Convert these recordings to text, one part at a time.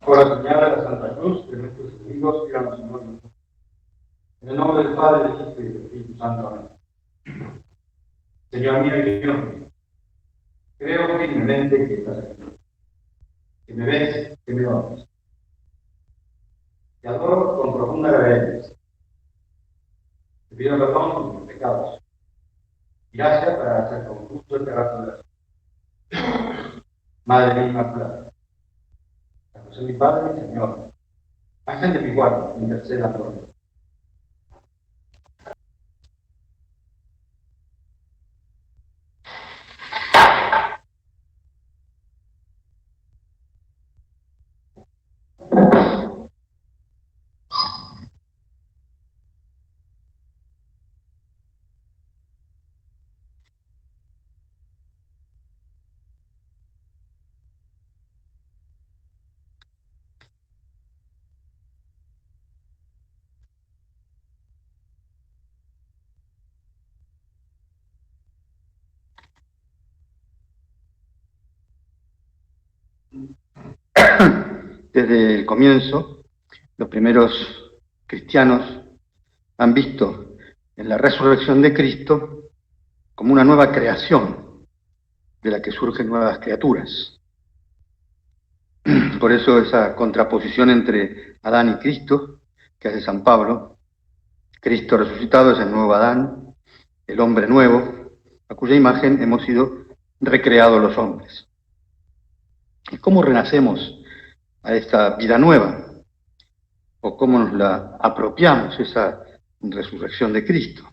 Por la señal de la Santa Cruz de nuestros enemigos, díganos, Señor. En el nombre del Padre, del Hijo y del Espíritu Santo. Amén. Señor mío y Dios mío, creo firmemente que estás aquí, que me ves, que me oyes. Te adoro con profunda reverencia. Te pido perdón por mis pecados. Gracias para hacer con gusto este rato de la vida. Madre mía Inmaculada, San José mi Padre y Señor, ángel de mi guarda, interceda por mí. Desde el comienzo, los primeros cristianos han visto en la resurrección de Cristo como una nueva creación de la que surgen nuevas criaturas. Por eso esa contraposición entre Adán y Cristo que hace San Pablo, Cristo resucitado es el nuevo Adán, el hombre nuevo, a cuya imagen hemos sido recreados los hombres. ¿Y cómo renacemos a esta vida nueva? ¿O cómo nos la apropiamos, esa resurrección de Cristo?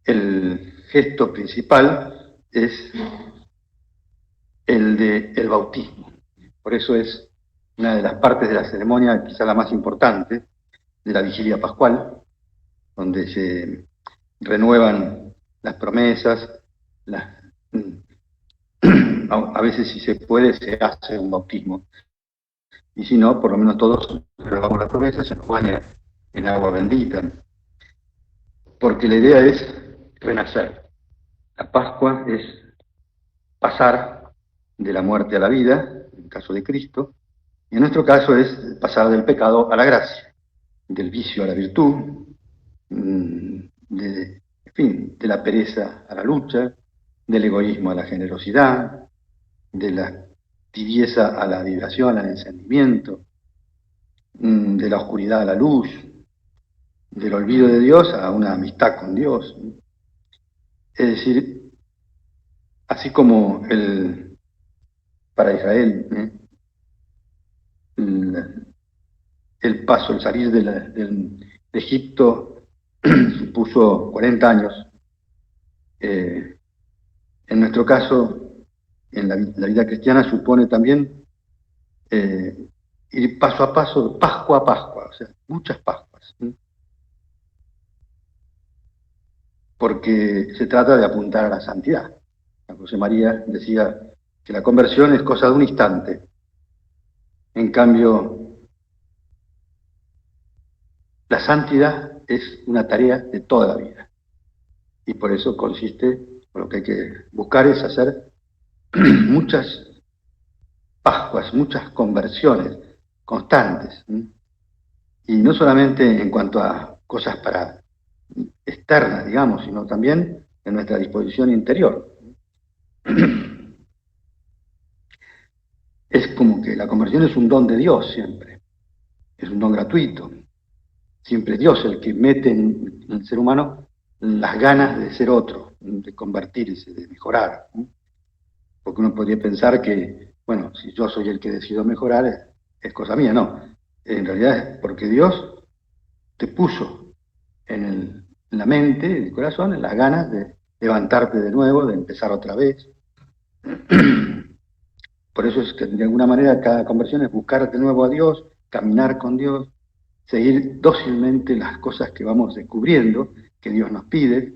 El gesto principal es el del bautismo. Por eso es una de las partes de la ceremonia, quizá la más importante, de la vigilia pascual, donde se renuevan las promesas, a veces, si se puede, se hace un bautismo. Y si no, por lo menos todos renovamos las promesas, se nos baña en agua bendita. Porque la idea es renacer. La Pascua es pasar de la muerte a la vida, en el caso de Cristo, y en nuestro caso es pasar del pecado a la gracia, del vicio a la virtud, de la pereza a la lucha, del egoísmo a la generosidad, de la tibieza a la vibración, al encendimiento, de la oscuridad a la luz, del olvido de Dios a una amistad con Dios. Es decir, así como para Israel, el paso, el salir de Egipto supuso 40 años. En nuestro caso, en la vida cristiana, supone también ir paso a paso, Pascua a Pascua, o sea, muchas Pascuas. Porque se trata de apuntar a la santidad. San José María decía que la conversión es cosa de un instante. En cambio, la santidad es una tarea de toda la vida. Y por eso consiste, lo que hay que buscar es hacer muchas Pascuas, muchas conversiones constantes. Y no solamente en cuanto a cosas externas, digamos, sino también en nuestra disposición interior. Es como que la conversión es un don de Dios siempre, es un don gratuito. Siempre es Dios el que mete en el ser humano las ganas de ser otro, de convertirse, de mejorar. Porque uno podría pensar que, bueno, si yo soy el que decido mejorar, es cosa mía. No, en realidad es porque Dios te puso en la mente, en el corazón, en las ganas de levantarte de nuevo, de empezar otra vez. Por eso es que de alguna manera cada conversión es buscar de nuevo a Dios, caminar con Dios, seguir dócilmente las cosas que vamos descubriendo, que Dios nos pide.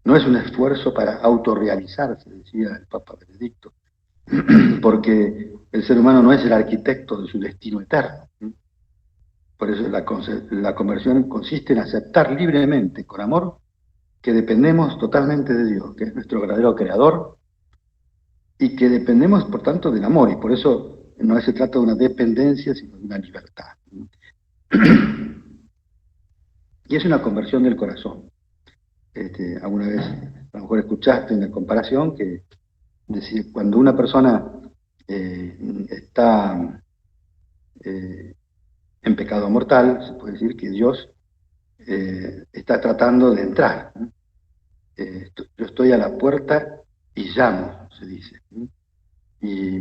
No es un esfuerzo para autorrealizarse, decía el Papa Benedicto, porque el ser humano no es el arquitecto de su destino eterno. Por eso la conversión consiste en aceptar libremente, con amor, que dependemos totalmente de Dios, que es nuestro verdadero creador, y que dependemos, por tanto, del amor, y por eso no se trata de una dependencia, sino de una libertad. Y es una conversión del corazón. Alguna vez, a lo mejor escuchaste una comparación que decía, cuando una persona está en pecado mortal, se puede decir que Dios está tratando de entrar. Yo estoy a la puerta y llamo, se dice. Y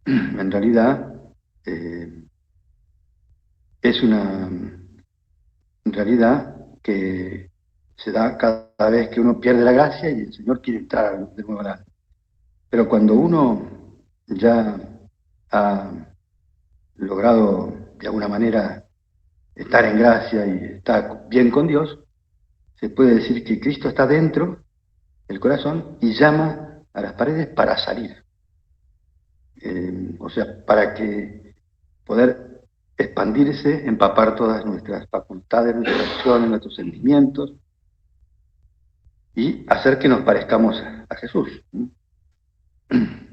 en realidad es una realidad que se da cada vez que uno pierde la gracia y el Señor quiere entrar de nuevo al alma. Pero cuando uno ya ha logrado de alguna manera estar en gracia y está bien con Dios, se puede decir que Cristo está dentro del corazón y llama a las paredes para salir. O sea, para que poder expandirse, empapar todas nuestras facultades, nuestras acciones, nuestros sentimientos y hacer que nos parezcamos a Jesús.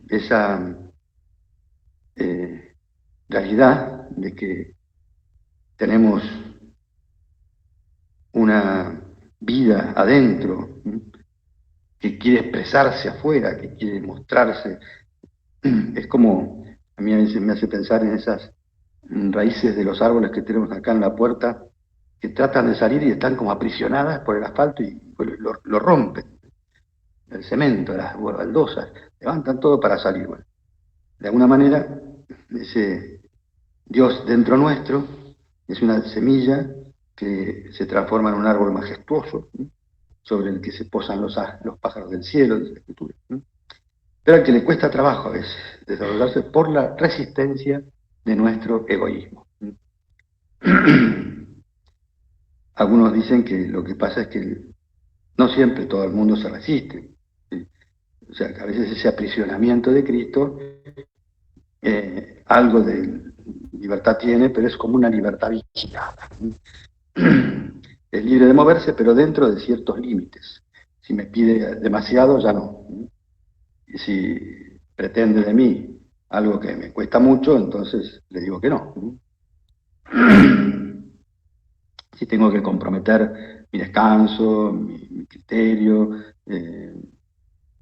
Esa realidad de que tenemos una vida adentro que quiere expresarse afuera, que quiere mostrarse, es como, a mí a veces me hace pensar en esas raíces de los árboles que tenemos acá en la puerta, que tratan de salir y están como aprisionadas por el asfalto y lo rompen, el cemento, las baldosas, levantan todo para salir. Bueno, de alguna manera, ese Dios dentro nuestro es una semilla que se transforma en un árbol majestuoso, sobre el que se posan los pájaros del cielo, dice la Escritura. Pero al que le cuesta trabajo a veces desarrollarse por la resistencia de nuestro egoísmo. Algunos dicen que lo que pasa es que no siempre todo el mundo se resiste. O sea, que a veces ese aprisionamiento de Cristo, algo de libertad tiene, pero es como una libertad vigilada. Es libre de moverse, pero dentro de ciertos límites. Si me pide demasiado, ya no. Y si pretende de mí algo que me cuesta mucho, entonces le digo que no. Si tengo que comprometer mi descanso, mi criterio,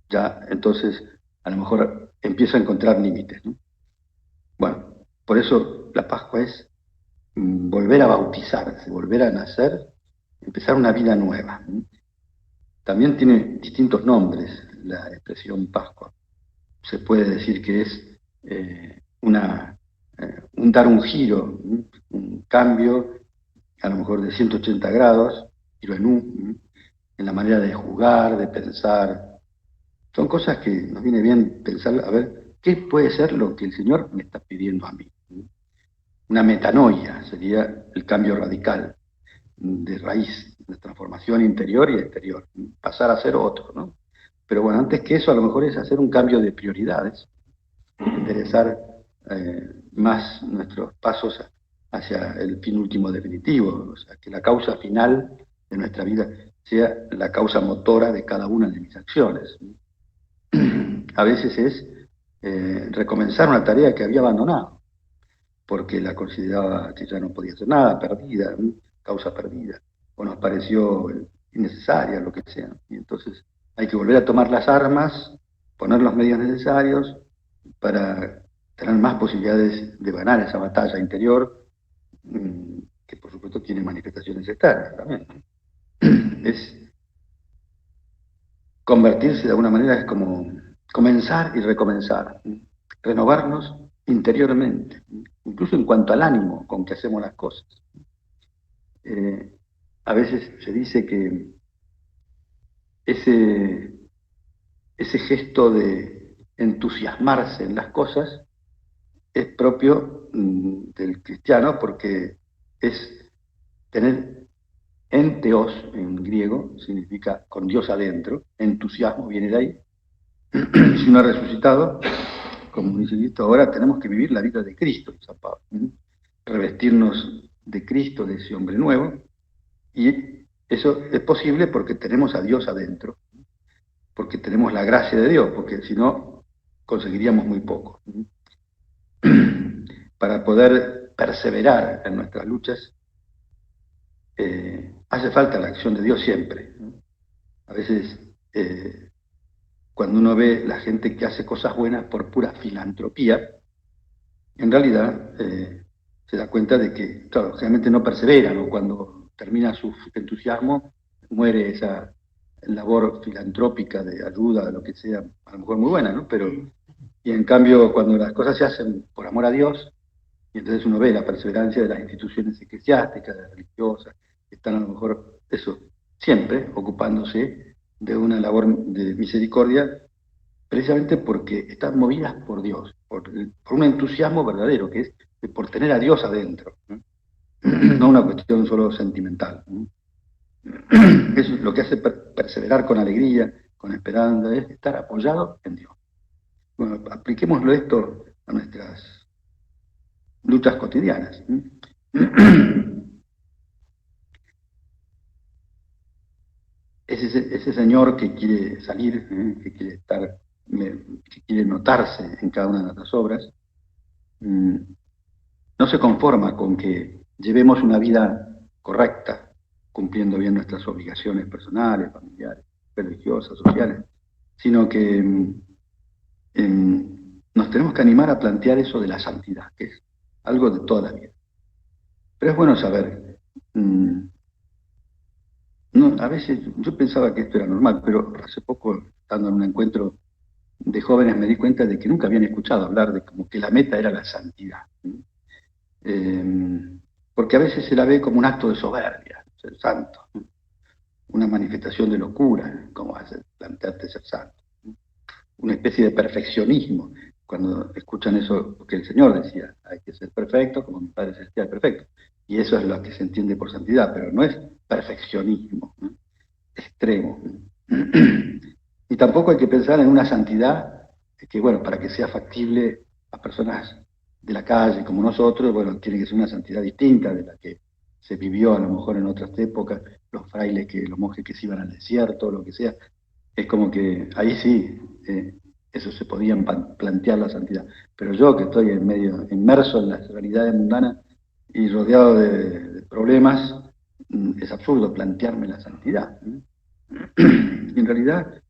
ya entonces a lo mejor empiezo a encontrar límites, ¿no? Bueno, por eso la Pascua es volver a bautizarse, volver a nacer, empezar una vida nueva. También tiene distintos nombres la expresión Pascua. Se puede decir que es dar un giro, un cambio, a lo mejor de 180 grados, giro en la manera de jugar, de pensar. Son cosas que nos viene bien pensar, a ver, ¿qué puede ser lo que el Señor me está pidiendo a mí? Una metanoia sería el cambio radical de raíz, de transformación interior y exterior, pasar a ser otro, ¿no? Pero bueno, antes que eso, a lo mejor es hacer un cambio de prioridades, enderezar más nuestros pasos hacia el fin último definitivo, o sea, que la causa final de nuestra vida sea la causa motora de cada una de mis acciones. A veces es recomenzar una tarea que había abandonado, porque la consideraba que ya no podía hacer nada, perdida, causa perdida, o nos pareció innecesaria, lo que sea. Y entonces hay que volver a tomar las armas, poner los medios necesarios para tener más posibilidades de ganar esa batalla interior, que por supuesto tiene manifestaciones externas también. Es convertirse de alguna manera, es como comenzar y recomenzar, renovarnos interiormente, incluso en cuanto al ánimo con que hacemos las cosas. A veces se dice que ese gesto de entusiasmarse en las cosas es propio del cristiano porque es tener enteos en griego, significa con Dios adentro, entusiasmo viene de ahí. Si uno ha resucitado, como dice Cristo, ahora tenemos que vivir la vida de Cristo, San Pablo, revestirnos de Cristo, de ese hombre nuevo, y eso es posible porque tenemos a Dios adentro, porque tenemos la gracia de Dios, porque si no, conseguiríamos muy poco. Para poder perseverar en nuestras luchas, hace falta la acción de Dios siempre. A veces, cuando uno ve la gente que hace cosas buenas por pura filantropía, en realidad se da cuenta de que, claro, generalmente no perseveran, o cuando termina su entusiasmo, muere esa labor filantrópica de ayuda, de lo que sea, a lo mejor muy buena, ¿no? Pero, y en cambio, cuando las cosas se hacen por amor a Dios, y entonces uno ve la perseverancia de las instituciones eclesiásticas, de las religiosas, que están a lo mejor, eso, siempre ocupándose de una labor de misericordia, precisamente porque están movidas por Dios, por un entusiasmo verdadero, que es por tener a Dios adentro, no una cuestión solo sentimental. Eso es lo que hace perseverar con alegría, con esperanza, es estar apoyado en Dios. Bueno, apliquémoslo esto a nuestras luchas cotidianas. Ese señor que quiere salir, que quiere estar, que quiere notarse en cada una de nuestras obras, no se conforma con que llevemos una vida correcta, cumpliendo bien nuestras obligaciones personales, familiares, religiosas, sociales, sino que nos tenemos que animar a plantear eso de la santidad, que es algo de toda la vida. Pero es bueno saber, no, a veces yo pensaba que esto era normal, pero hace poco, estando en un encuentro de jóvenes, me di cuenta de que nunca habían escuchado hablar de como que la meta era la santidad. Porque a veces se la ve como un acto de soberbia, ser santo, una manifestación de locura, como hacer plantearte ser santo, una especie de perfeccionismo, cuando escuchan eso que el Señor decía, hay que ser perfecto como mi Padre Celestial es perfecto, y eso es lo que se entiende por santidad, pero no es perfeccionismo, ¿no? Extremo. Y tampoco hay que pensar en una santidad que, bueno, para que sea factible a personas de la calle como nosotros, bueno, tiene que ser una santidad distinta de la que se vivió a lo mejor en otras épocas, los frailes, los monjes que se iban al desierto, lo que sea. Es como que ahí sí, eso se podían plantear la santidad. Pero yo que estoy en medio, inmerso en las realidades mundanas y rodeado de problemas, es absurdo plantearme la santidad. Y en realidad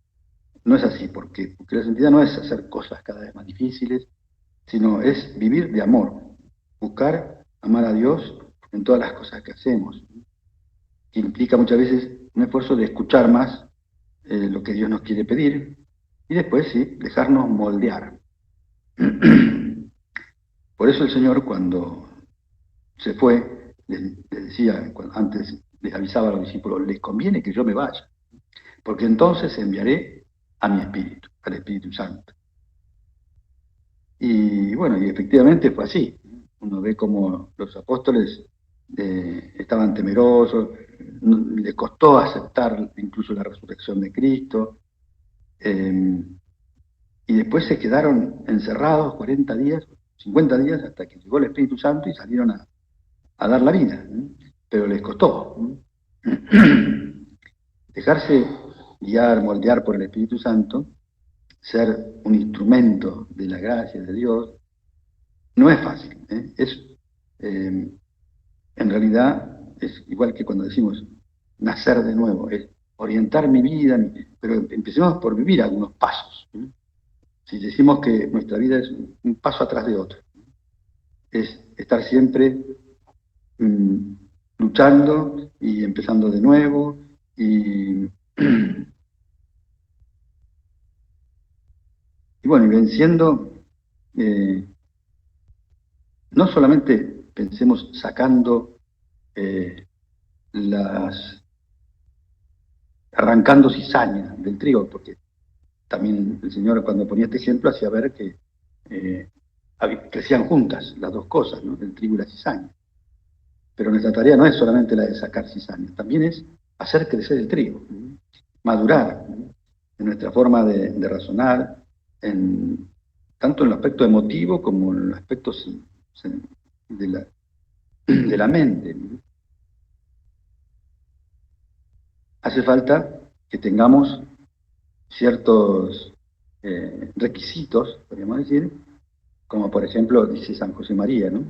no es así, porque la santidad no es hacer cosas cada vez más difíciles, sino es vivir de amor, buscar amar a Dios en todas las cosas que hacemos, que implica muchas veces un esfuerzo de escuchar más lo que Dios nos quiere pedir, y después sí, dejarnos moldear. Por eso el Señor, cuando se fue, les decía, antes les avisaba a los discípulos, les conviene que yo me vaya, porque entonces enviaré a mi Espíritu, al Espíritu Santo. Y bueno, y efectivamente fue así. Uno ve como los apóstoles estaban temerosos, les costó aceptar incluso la resurrección de Cristo, y después se quedaron encerrados 40 días, 50 días, hasta que llegó el Espíritu Santo y salieron a dar la vida. Pero les costó. Dejarse guiar, moldear por el Espíritu Santo, ser un instrumento de la gracia de Dios, no es fácil. En realidad es igual que cuando decimos nacer de nuevo, es orientar mi vida, pero empecemos por vivir algunos pasos. Si decimos que nuestra vida es un paso atrás de otro, es estar siempre luchando y empezando de nuevo y bueno, y venciendo, no solamente pensemos sacando arrancando cizaña del trigo, porque también el Señor cuando ponía este ejemplo hacía ver que crecían juntas las dos cosas, ¿no? El trigo y la cizaña. Pero nuestra tarea no es solamente la de sacar cizaña, también es hacer crecer el trigo, madurar en nuestra forma de razonar, en tanto en el aspecto emotivo como en el aspecto de la mente. Hace falta que tengamos ciertos requisitos, podríamos decir, como por ejemplo dice San José María, ¿no?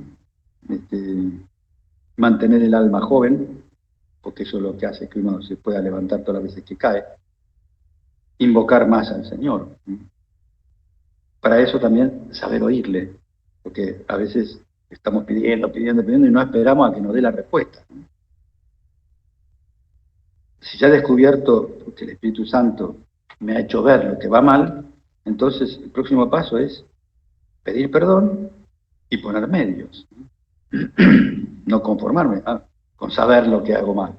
Mantener el alma joven, porque eso es lo que hace que uno se pueda levantar todas las veces que cae, invocar más al Señor. Para eso también saber oírle, porque a veces estamos pidiendo y no esperamos a que nos dé la respuesta. Si ya he descubierto que el Espíritu Santo me ha hecho ver lo que va mal, entonces el próximo paso es pedir perdón y poner medios. No conformarme con saber lo que hago mal,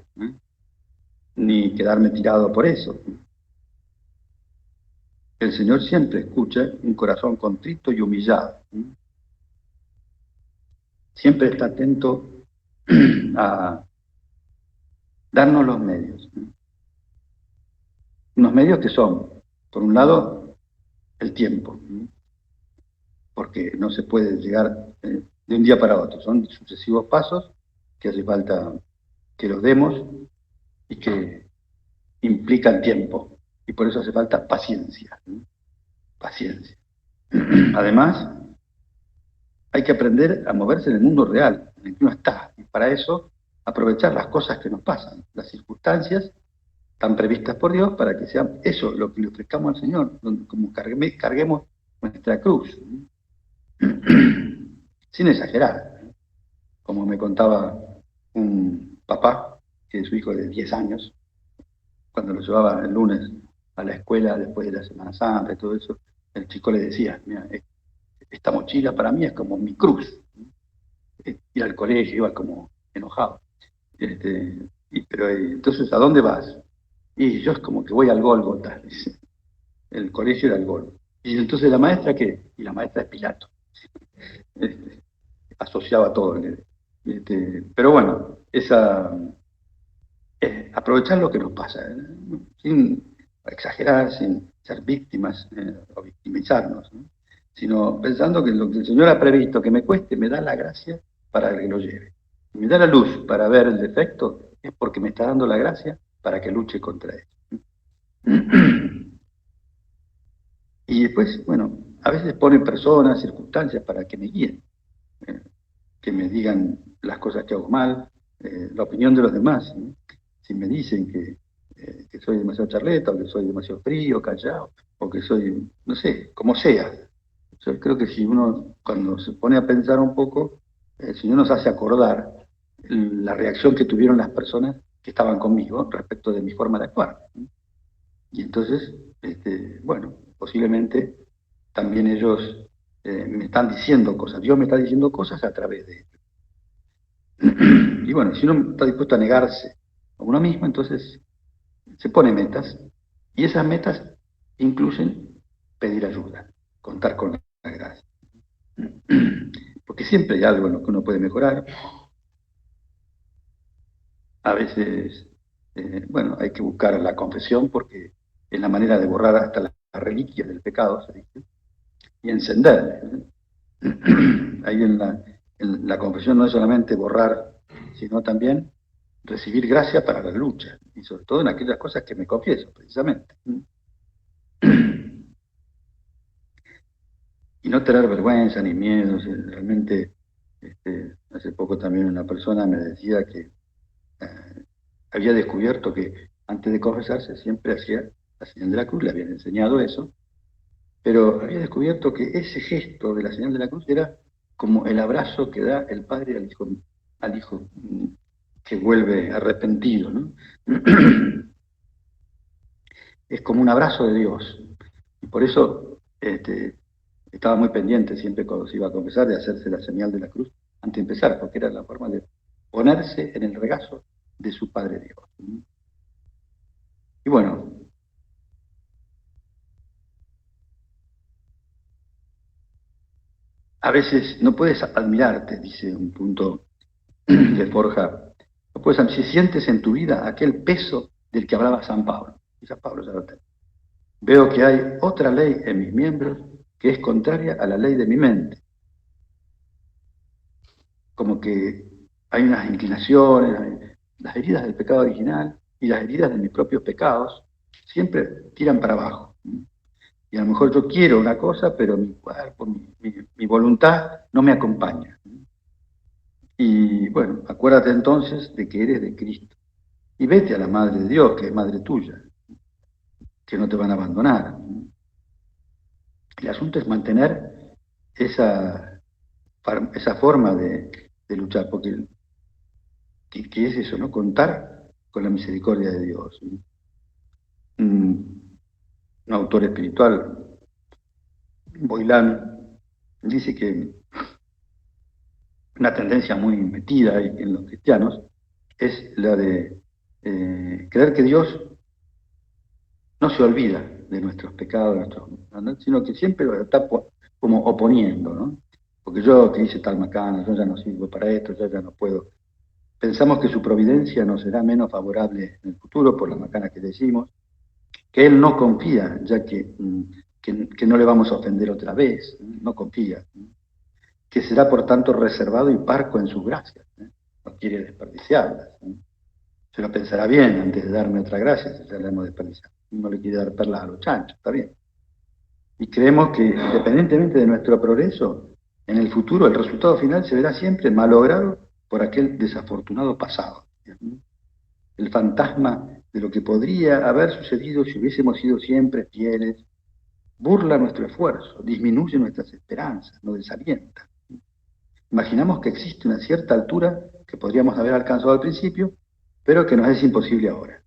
ni quedarme tirado por eso. El Señor siempre escucha un corazón contrito y humillado. Siempre está atento a darnos los medios. Unos medios que son, por un lado, el tiempo, porque no se puede llegar de un día para otro. Son sucesivos pasos que hace falta que los demos y que implican tiempo. Y por eso hace falta paciencia. Paciencia. Además, hay que aprender a moverse en el mundo real, en el que uno está. Y para eso, aprovechar las cosas que nos pasan, las circunstancias están previstas por Dios para que sea eso lo que le ofrezcamos al Señor, como carguemos nuestra cruz. Sin exagerar. Como me contaba un papá, que su hijo de 10 años, cuando lo llevaba el lunes a la escuela después de la Semana Santa y todo eso, el chico le decía, mira, esta mochila para mí es como mi cruz. Ir al colegio iba como enojado. Pero entonces, ¿a dónde vas? Y yo es como que voy al Gólgota, dice. El colegio era el Gólgota. Y entonces la maestra, ¿qué? Y la maestra es Pilato. Asociaba todo. Pero bueno, aprovechar lo que nos pasa, sin exagerar, sin ser víctimas o victimizarnos, ¿no? Sino pensando que lo que el Señor ha previsto que me cueste, me da la gracia para que lo lleve. Si me da la luz para ver el defecto, es porque me está dando la gracia para que luche contra él. Y después, bueno, a veces ponen personas, circunstancias para que me guíen, que me digan las cosas que hago mal, la opinión de los demás, ¿no? Si me dicen que soy demasiado charleta, o que soy demasiado frío, callado, o que soy, no sé, como sea. Yo creo que si uno, cuando se pone a pensar un poco, el Señor nos hace acordar la reacción que tuvieron las personas que estaban conmigo respecto de mi forma de actuar. Y entonces, bueno, posiblemente también ellos me están diciendo cosas, Dios me está diciendo cosas a través de ellos. Y bueno, si uno está dispuesto a negarse a uno mismo, entonces se pone metas, y esas metas incluyen pedir ayuda, contar con la gracia. Porque siempre hay algo en lo que uno puede mejorar. A veces, bueno, hay que buscar la confesión porque es la manera de borrar hasta la reliquia del pecado, se dice, y encender. Ahí en la confesión no es solamente borrar, sino también recibir gracia para la lucha, y sobre todo en aquellas cosas que me confieso, precisamente. Y no tener vergüenza ni miedo. Realmente, hace poco también una persona me decía que había descubierto que antes de confesarse siempre hacía la señal de la cruz, le habían enseñado eso, pero había descubierto que ese gesto de la señal de la cruz era como el abrazo que da el padre al hijo que vuelve arrepentido, ¿no? Es como un abrazo de Dios. Y por eso estaba muy pendiente siempre cuando se iba a confesar de hacerse la señal de la cruz antes de empezar, porque era la forma de ponerse en el regazo de su Padre Dios. Y bueno, a veces no puedes admirarte, dice un punto de Forja, no puedes, si sientes en tu vida aquel peso del que hablaba San Pablo, y San Pablo ya lo tenía. Veo que hay otra ley en mis miembros que es contraria a la ley de mi mente. Como que hay unas inclinaciones, las heridas del pecado original y las heridas de mis propios pecados siempre tiran para abajo. Y a lo mejor yo quiero una cosa, pero mi cuerpo, mi voluntad no me acompaña. Y bueno, acuérdate entonces de que eres de Cristo. Y vete a la Madre de Dios, que es Madre tuya, que no te van a abandonar. El asunto es mantener esa forma de luchar, porque ¿qué es eso, no? Contar con la misericordia de Dios. Un autor espiritual, Boilán, dice que una tendencia muy metida en los cristianos es la de creer que Dios no se olvida de nuestros pecados, ¿no? Sino que siempre lo está como oponiendo, ¿no? Porque yo que hice tal macana, yo ya no sirvo para esto, yo ya no puedo. Pensamos que su providencia nos será menos favorable en el futuro por la macana que decimos, que Él no confía, ya que no le vamos a ofender otra vez, no confía, que será por tanto reservado y parco en sus gracias, no quiere desperdiciarlas. Se lo pensará bien antes de darme otra gracia, si ya la hemos desperdiciado. No le quiere dar perlas a los chanchos, está bien. Y creemos que independientemente de nuestro progreso, en el futuro el resultado final se verá siempre malogrado por aquel desafortunado pasado. El fantasma de lo que podría haber sucedido si hubiésemos sido siempre fieles, burla nuestro esfuerzo, disminuye nuestras esperanzas, nos desalienta. Imaginamos que existe una cierta altura que podríamos haber alcanzado al principio, pero que nos es imposible ahora.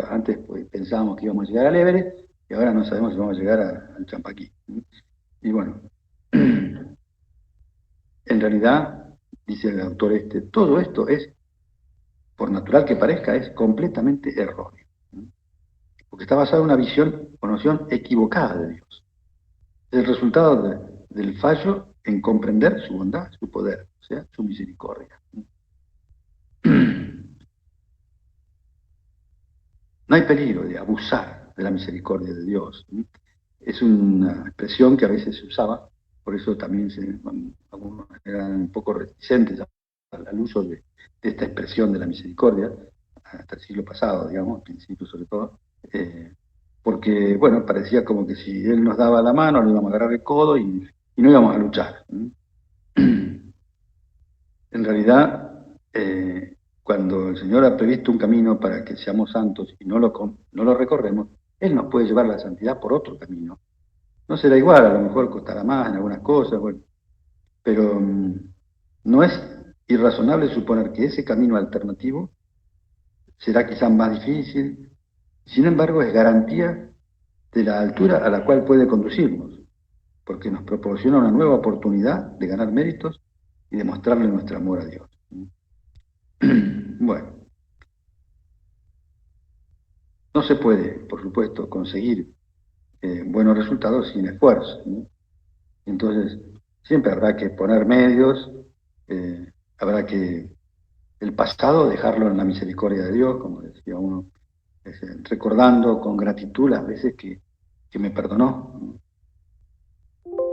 Antes pues, pensábamos que íbamos a llegar al Everest y ahora no sabemos si vamos a llegar al Champaquí. Y bueno, en realidad, dice el autor todo esto es, por natural que parezca, es completamente erróneo. Porque está basado en una visión o noción equivocada de Dios. Es el resultado del fallo en comprender su bondad, su poder, o sea, su misericordia. No hay peligro de abusar de la misericordia de Dios. Es una expresión que a veces se usaba, por eso también algunos eran un poco reticentes al uso de esta expresión de la misericordia, hasta el siglo pasado, digamos, al principio sobre todo, porque, bueno, parecía como que si Él nos daba la mano, le íbamos a agarrar el codo y no íbamos a luchar. En realidad, cuando el Señor ha previsto un camino para que seamos santos y no lo recorremos, Él nos puede llevar a la santidad por otro camino. No será igual, a lo mejor costará más en algunas cosas, bueno, pero no es irrazonable suponer que ese camino alternativo será quizás más difícil, sin embargo es garantía de la altura a la cual puede conducirnos, porque nos proporciona una nueva oportunidad de ganar méritos y demostrarle nuestro amor a Dios. Bueno, no se puede, por supuesto, conseguir buenos resultados sin esfuerzo, ¿no? Entonces, siempre habrá que poner medios, habrá que el pasado dejarlo en la misericordia de Dios, como decía uno, recordando con gratitud las veces que me perdonó, ¿no?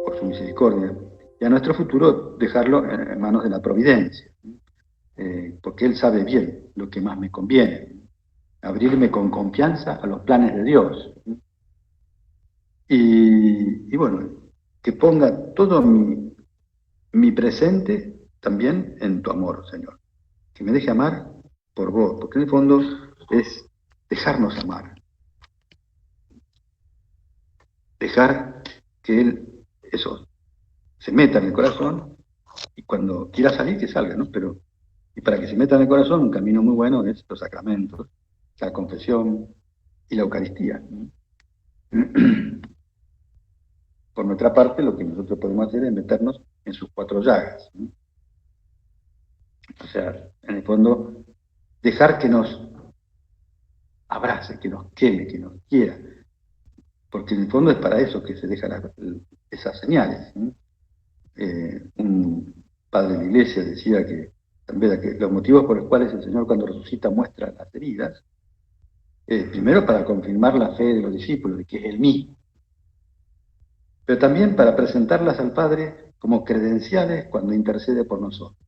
Por su misericordia. Y a nuestro futuro dejarlo en manos de la providencia, ¿no? Porque Él sabe bien lo que más me conviene. Abrirme con confianza a los planes de Dios. Y bueno, que ponga todo mi presente también en tu amor, Señor. Que me deje amar por vos, porque en el fondo es dejarnos amar. Dejar que Él, eso, se meta en el corazón y cuando quiera salir, que salga, ¿no? Pero, y para que se meta en el corazón, un camino muy bueno es los sacramentos, la confesión y la Eucaristía, ¿no? Por nuestra parte, lo que nosotros podemos hacer es meternos en sus 4 llagas, ¿no? O sea, en el fondo, dejar que nos abrace, que nos queme, que nos quiera, porque en el fondo es para eso que se dejan esas señales, ¿no? Un padre de la iglesia decía que, también, que los motivos por los cuales el Señor cuando resucita muestra las heridas, primero para confirmar la fe de los discípulos, de que es el mismo, pero también para presentarlas al Padre como credenciales cuando intercede por nosotros.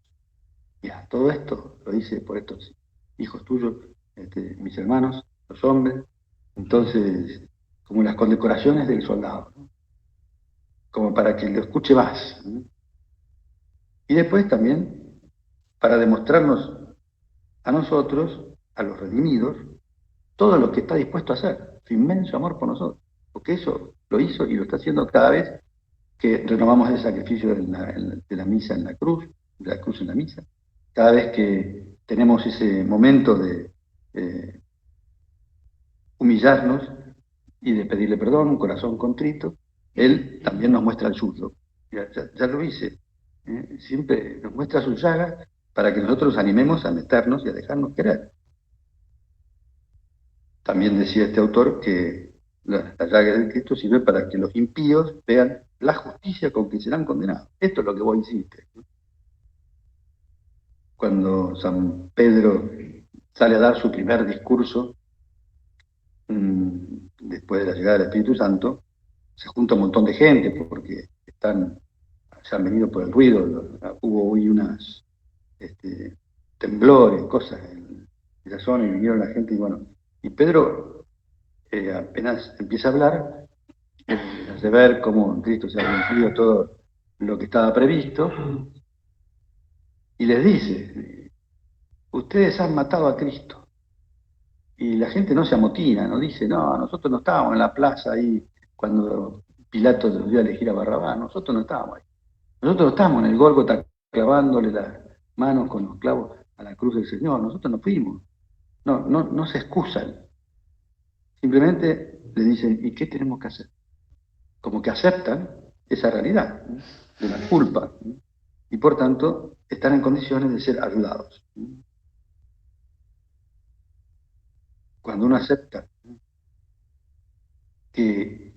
Mira, todo esto lo hice por estos hijos tuyos, mis hermanos, los hombres, entonces, como las condecoraciones del soldado, ¿no? Como para que lo escuche más, ¿no? Y después también para demostrarnos a nosotros, a los redimidos, todo lo que está dispuesto a hacer, su inmenso amor por nosotros, porque eso lo hizo y lo está haciendo cada vez que renovamos el sacrificio de la misa en la cruz, de la cruz en la misa, cada vez que tenemos ese momento de humillarnos y de pedirle perdón, un corazón contrito, Él también nos muestra el suyo. Ya lo hice, siempre nos muestra sus llagas para que nosotros nos animemos a meternos y a dejarnos querer. También decía este autor que la llaga del Cristo sirve para que los impíos vean la justicia con que serán condenados. Esto es lo que vos hiciste, ¿no? Cuando San Pedro sale a dar su primer discurso, después de la llegada del Espíritu Santo, se junta un montón de gente porque se han venido por el ruido, hubo hoy unas temblores, cosas en esa zona y vinieron la gente y bueno, y Pedro apenas empieza a hablar, hace ver cómo en Cristo se ha cumplido todo lo que estaba previsto y les dice, ustedes han matado a Cristo. Y la gente no se amotina, no dice, no, nosotros no estábamos en la plaza ahí cuando Pilato dio a elegir a Barrabás, nosotros no estábamos ahí. Nosotros no estábamos en el Gólgota clavándole las manos con los clavos a la cruz del Señor, nosotros no fuimos. No se excusan. Simplemente le dicen, ¿y qué tenemos que hacer? Como que aceptan esa realidad, ¿no?, de la culpa, ¿no?, y por tanto están en condiciones de ser ayudados, ¿no? Cuando uno acepta, ¿no?, que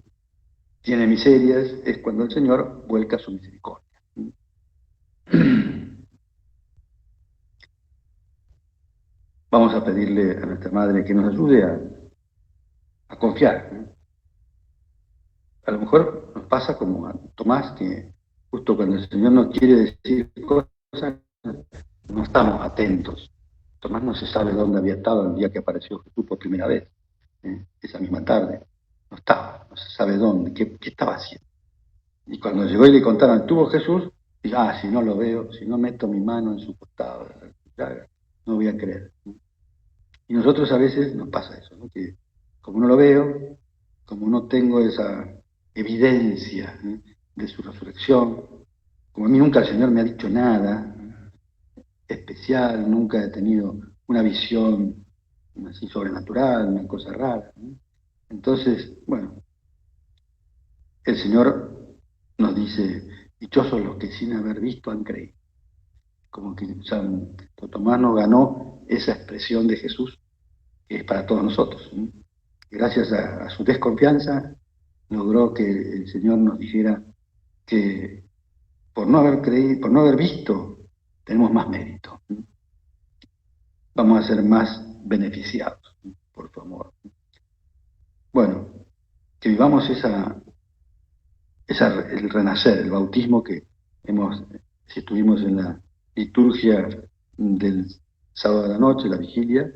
tiene miserias, es cuando el Señor vuelca su misericordia, ¿no? Vamos a pedirle a nuestra Madre que nos ayude a confiar, ¿no? A lo mejor nos pasa como a Tomás, que justo cuando el Señor nos quiere decir cosas, no estamos atentos. Tomás no se sabe dónde había estado el día que apareció Jesús por primera vez, esa misma tarde. No estaba, no se sabe dónde, qué estaba haciendo. Y cuando llegó y le contaron, ¿estuvo Jesús? Dijo, si no lo veo, si no meto mi mano en su costado, no voy a creer. Y nosotros a veces nos pasa eso, ¿no?, que como no lo veo, como no tengo esa evidencia, de su resurrección, como a mí nunca el Señor me ha dicho nada especial, nunca he tenido una visión así sobrenatural, una cosa rara, ¿no? Entonces, bueno, el Señor nos dice, dichosos los que sin haber visto han creído. Como que Santo Tomás nos ganó esa expresión de Jesús que es para todos nosotros, ¿no? Gracias a su desconfianza logró que el Señor nos dijera que por no haber creído, por no haber visto, tenemos más mérito, ¿no? Vamos a ser más beneficiados, ¿no?, por su amor. Bueno, que vivamos el renacer, el bautismo que si estuvimos en la liturgia del sábado de la noche, la vigilia,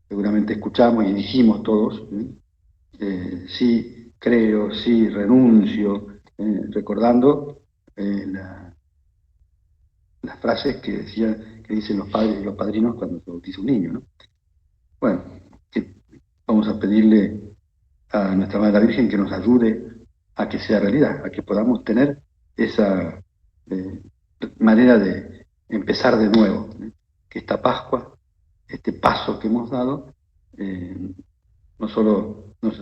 seguramente escuchamos y dijimos todos, sí creo, sí renuncio, recordando las frases que dicen los padres y los padrinos cuando se bautiza un niño, ¿no? Bueno, que vamos a pedirle a nuestra Madre la Virgen que nos ayude a que sea realidad, a que podamos tener esa manera de empezar de nuevo, ¿eh? Que esta Pascua, este paso que hemos dado, no solo nos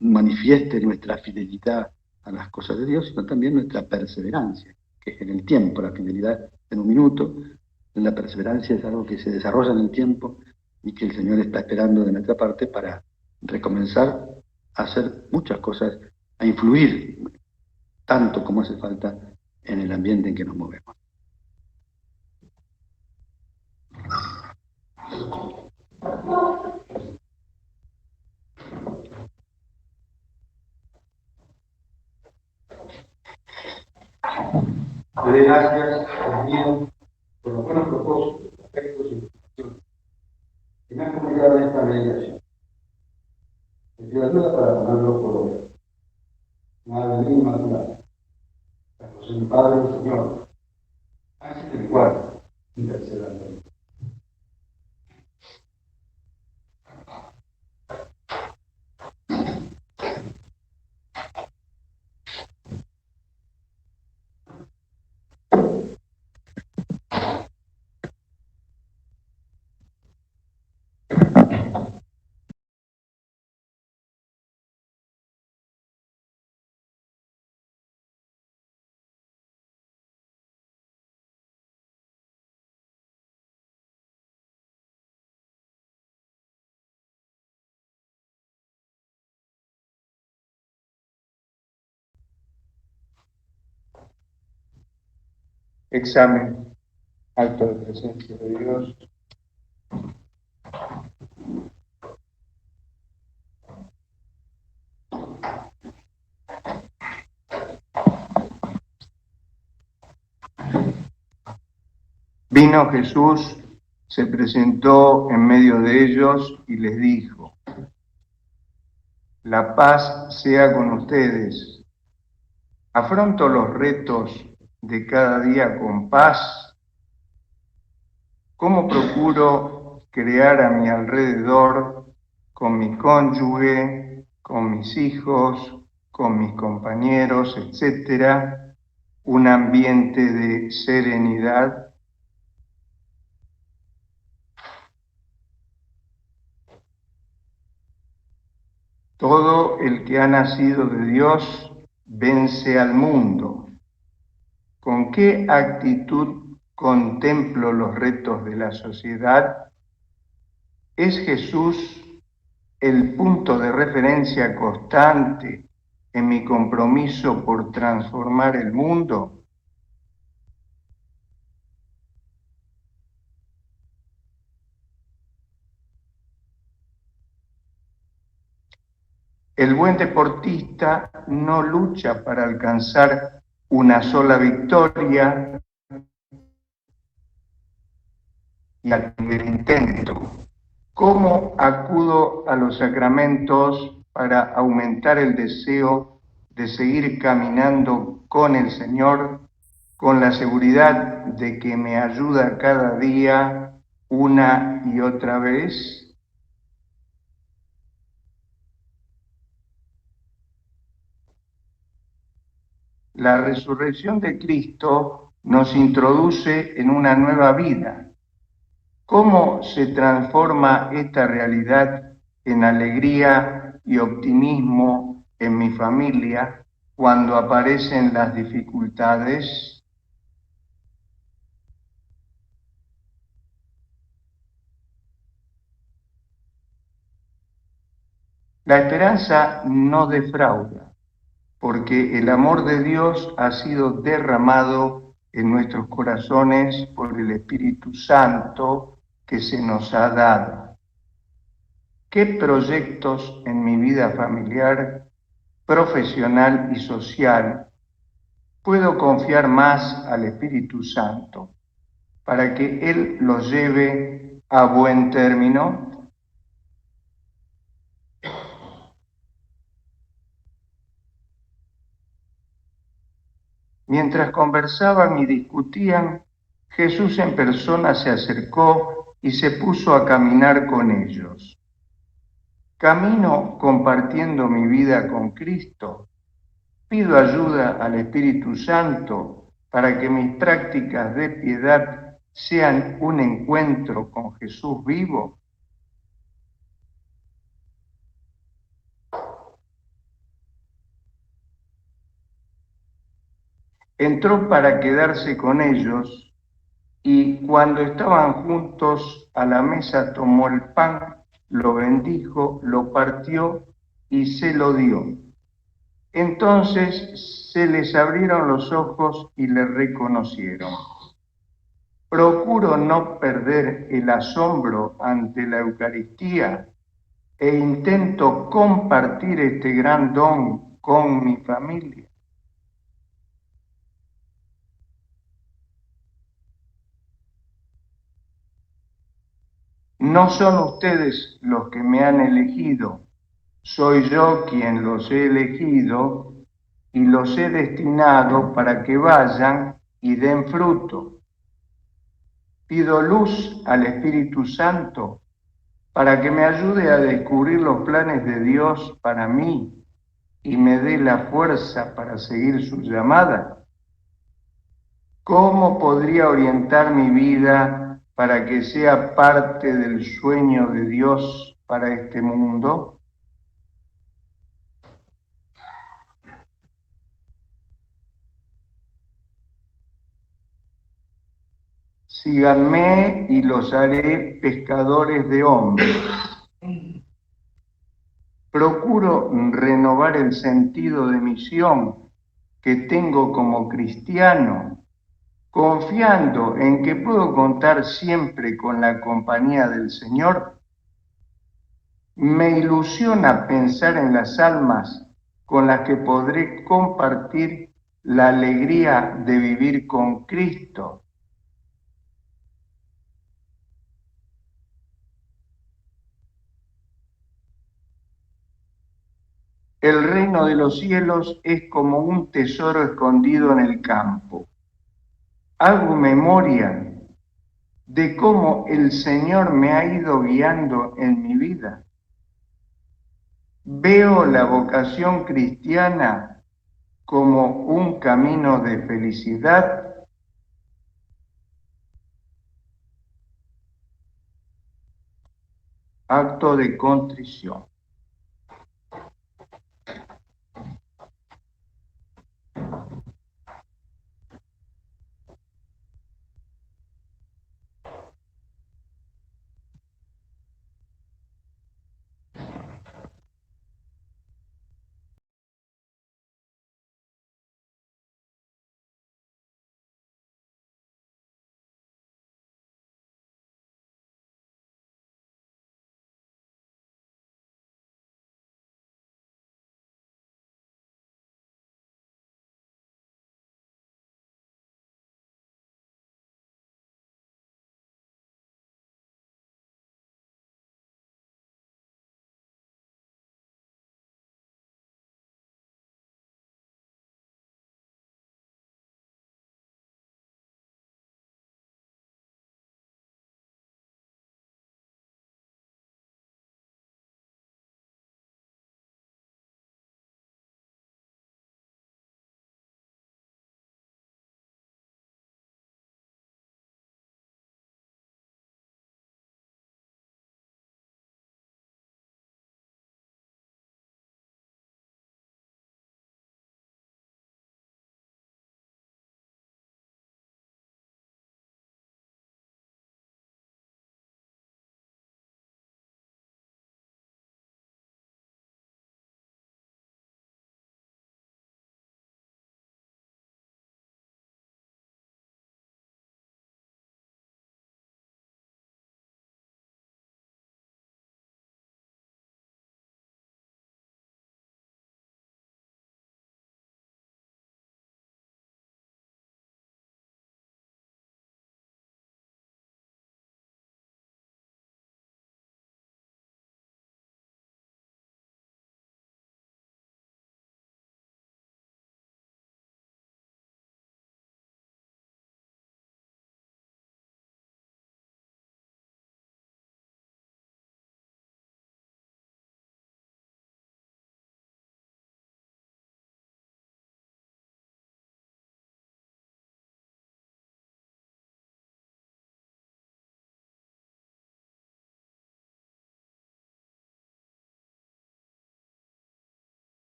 manifieste nuestra fidelidad a las cosas de Dios, sino también nuestra perseverancia, que es en el tiempo. La fidelidad en un minuto, la perseverancia es algo que se desarrolla en el tiempo y que el Señor está esperando de nuestra parte para recomenzar a hacer muchas cosas, a influir tanto como hace falta en el ambiente en que nos movemos. Le doy gracias, Dios mío, por los buenos propósitos, afectos y intenciones que me han comunicado en esta meditación. Me pido ayuda para ponerlo por obra. Madre mía Inmaculada, San José mi Padre, mi Señor, ángel del guarda, interceda ante mí. Examen, acto de presencia de Dios. Vino Jesús, se presentó en medio de ellos y les dijo: la paz sea con ustedes. Afronto los retos de cada día con paz. ¿Cómo procuro crear a mi alrededor, con mi cónyuge, con mis hijos, con mis compañeros, etcétera, un ambiente de serenidad? Todo el que ha nacido de Dios vence al mundo. ¿Con qué actitud contemplo los retos de la sociedad? ¿Es Jesús el punto de referencia constante en mi compromiso por transformar el mundo? El buen deportista no lucha para alcanzar una sola victoria y al primer intento. ¿Cómo acudo a los sacramentos para aumentar el deseo de seguir caminando con el Señor, con la seguridad de que me ayuda cada día una y otra vez? La resurrección de Cristo nos introduce en una nueva vida. ¿Cómo se transforma esta realidad en alegría y optimismo en mi familia cuando aparecen las dificultades? La esperanza no defrauda, porque el amor de Dios ha sido derramado en nuestros corazones por el Espíritu Santo que se nos ha dado. ¿Qué proyectos en mi vida familiar, profesional y social puedo confiar más al Espíritu Santo para que Él los lleve a buen término? Mientras conversaban y discutían, Jesús en persona se acercó y se puso a caminar con ellos. Camino compartiendo mi vida con Cristo. Pido ayuda al Espíritu Santo para que mis prácticas de piedad sean un encuentro con Jesús vivo. Entró para quedarse con ellos y cuando estaban juntos a la mesa tomó el pan, lo bendijo, lo partió y se lo dio. Entonces se les abrieron los ojos y le reconocieron. Procuro no perder el asombro ante la Eucaristía e intento compartir este gran don con mi familia. No son ustedes los que me han elegido, soy yo quien los he elegido y los he destinado para que vayan y den fruto. Pido luz al Espíritu Santo para que me ayude a descubrir los planes de Dios para mí y me dé la fuerza para seguir su llamada. ¿Cómo podría orientar mi vida para que sea parte del sueño de Dios para este mundo? Síganme y los haré pescadores de hombres. Procuro renovar el sentido de misión que tengo como cristiano, confiando en que puedo contar siempre con la compañía del Señor. Me ilusiona pensar en las almas con las que podré compartir la alegría de vivir con Cristo. El reino de los cielos es como un tesoro escondido en el campo. Hago memoria de cómo el Señor me ha ido guiando en mi vida. Veo la vocación cristiana como un camino de felicidad, acto de contrición.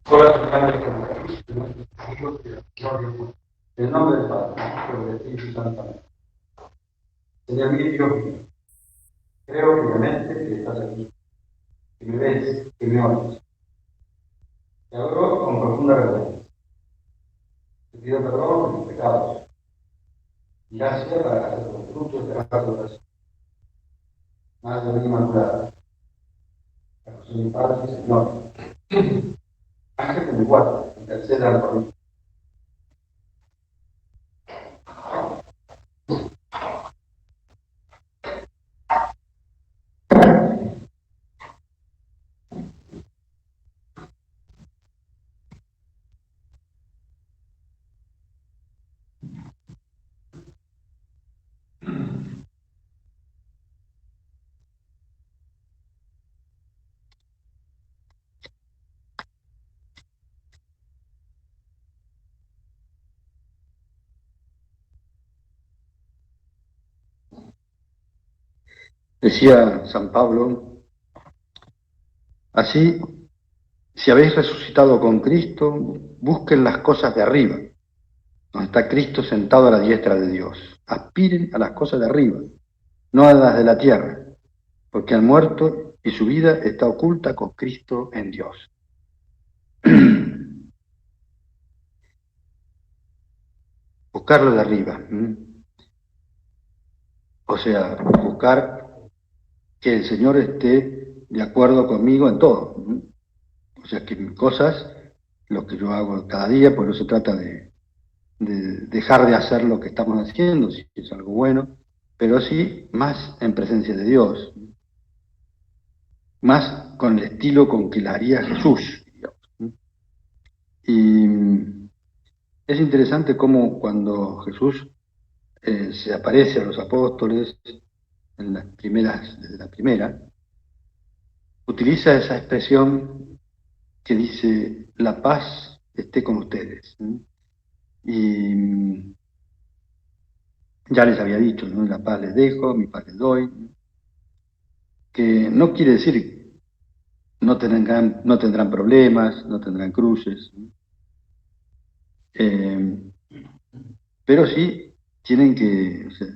Por la señal de en el nombre del Padre, del Espíritu Santo. Señor mío y Dios mío, creo firmemente que estás aquí, que me ves, que me oyes. Te adoro con profunda reverencia. Te pido perdón por mis pecados y gracias para hacer los frutos de la adoración. Madre mía Inmaculada, la José mi Padre y Señor, ángel de mi guarda, interceda por mí. Decía San Pablo, así, si habéis resucitado con Cristo, busquen las cosas de arriba, donde está Cristo sentado a la diestra de Dios. Aspiren a las cosas de arriba, no a las de la tierra, porque han muerto y su vida está oculta con Cristo en Dios. Buscarlo de arriba. O sea, buscar que el Señor esté de acuerdo conmigo en todo. O sea, que mis cosas, lo que yo hago cada día, pues no se trata de dejar de hacer lo que estamos haciendo, si es algo bueno, pero sí más en presencia de Dios, más con el estilo con que la haría Jesús, digamos. Y es interesante cómo cuando Jesús se aparece a los apóstoles en las primeras, desde la primera, utiliza esa expresión que dice, la paz esté con ustedes. Y ya les había dicho, ¿no? La paz les dejo, mi paz les doy, que no quiere decir no tendrán problemas, no tendrán cruces, pero sí tienen que, o sea,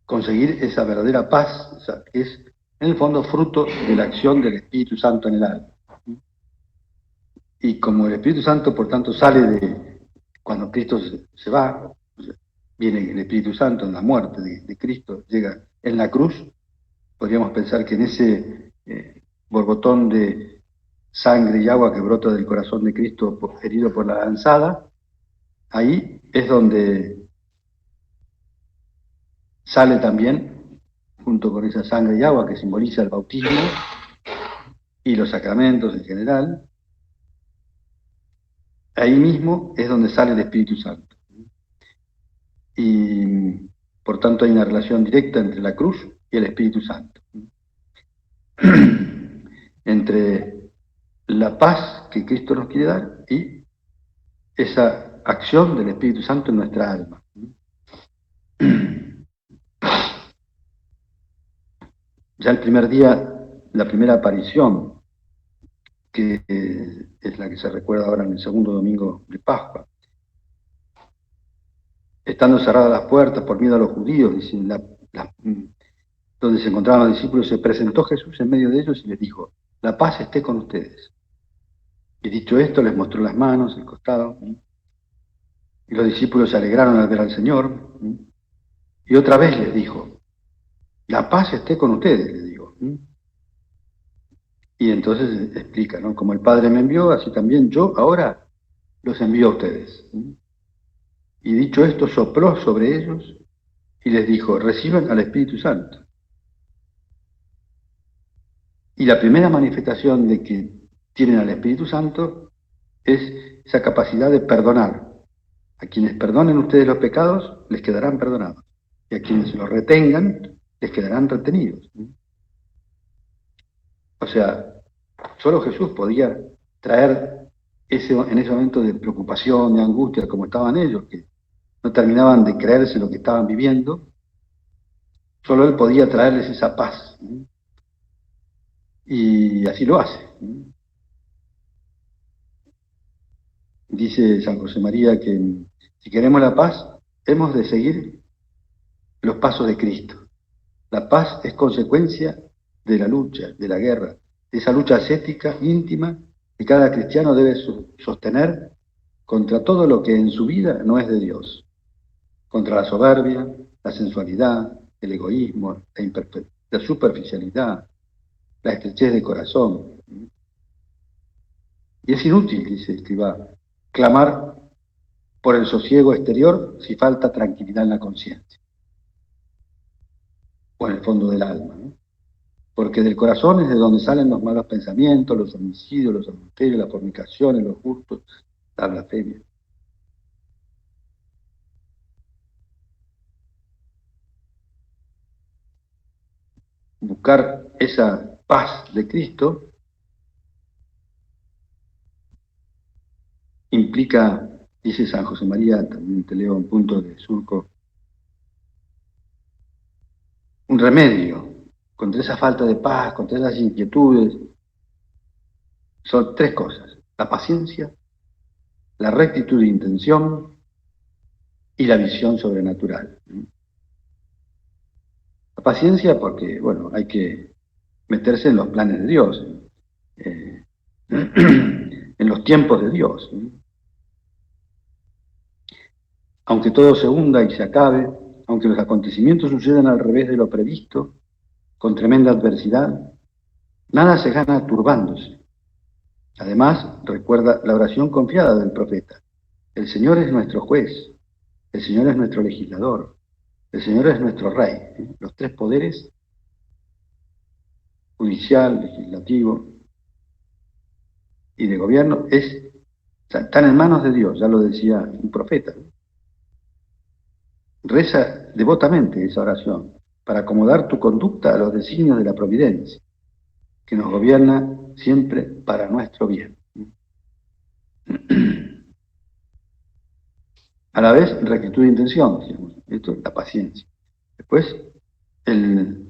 conseguir esa verdadera paz, o sea, que es en el fondo fruto de la acción del Espíritu Santo en el alma. Y como el Espíritu Santo, por tanto, sale de, cuando Cristo se va, o sea, viene el Espíritu Santo en la muerte de Cristo, llega en la cruz, podríamos pensar que en ese borbotón de sangre y agua que brota del corazón de Cristo herido por la lanzada, ahí es donde sale también, junto con esa sangre y agua que simboliza el bautismo y los sacramentos en general, ahí mismo es donde sale el Espíritu Santo. Y por tanto hay una relación directa entre la cruz y el Espíritu Santo. Entre la paz que Cristo nos quiere dar y esa acción del Espíritu Santo en nuestra alma. Ya el primer día, la primera aparición, que es la que se recuerda ahora en el segundo domingo de Pascua, estando cerradas las puertas por miedo a los judíos, dice, donde se encontraban los discípulos, se presentó Jesús en medio de ellos y les dijo, la paz esté con ustedes. Y dicho esto, les mostró las manos, el costado, y los discípulos se alegraron al ver al Señor, y otra vez les dijo, la paz esté con ustedes, les digo. Y entonces explica, ¿no? Como el Padre me envió, así también yo ahora los envío a ustedes. Y dicho esto, sopló sobre ellos y les dijo, reciban al Espíritu Santo. Y la primera manifestación de que tienen al Espíritu Santo es esa capacidad de perdonar. A quienes perdonen ustedes los pecados, les quedarán perdonados. Y a quienes los retengan, les quedarán retenidos. O sea, solo Jesús podía traer en ese momento de preocupación, de angustia, como estaban ellos, que no terminaban de creerse lo que estaban viviendo. Solo Él podía traerles esa paz. Y así lo hace. Dice San José María que si queremos la paz, hemos de seguir los pasos de Cristo. La paz es consecuencia de la lucha, de la guerra, de esa lucha ascética íntima que cada cristiano debe sostener contra todo lo que en su vida no es de Dios, contra la soberbia, la sensualidad, el egoísmo, la superficialidad, la estrechez de corazón. Y es inútil, dice Escribá, clamar por el sosiego exterior si falta tranquilidad en la conciencia o en el fondo del alma, ¿no? Porque del corazón es de donde salen los malos pensamientos, los homicidios, los adulterios, las fornicaciones, los hurtos, la blasfemia. Buscar esa paz de Cristo implica, dice San José María, también te leo un punto de Surco, un remedio contra esa falta de paz, contra esas inquietudes. Son tres cosas: la paciencia, la rectitud de intención y la visión sobrenatural. La paciencia porque, bueno, hay que meterse en los planes de Dios, en los tiempos de Dios. Aunque todo se hunda y se acabe, aunque los acontecimientos sucedan al revés de lo previsto, con tremenda adversidad, nada se gana turbándose. Además, recuerda la oración confiada del profeta: el Señor es nuestro juez, el Señor es nuestro legislador, el Señor es nuestro rey. Los tres poderes, judicial, legislativo y de gobierno, están en manos de Dios, ya lo decía un profeta. Reza devotamente esa oración para acomodar tu conducta a los designios de la providencia, que nos gobierna siempre para nuestro bien. A la vez, rectitud de intención, digamos. Esto es la paciencia. Después, el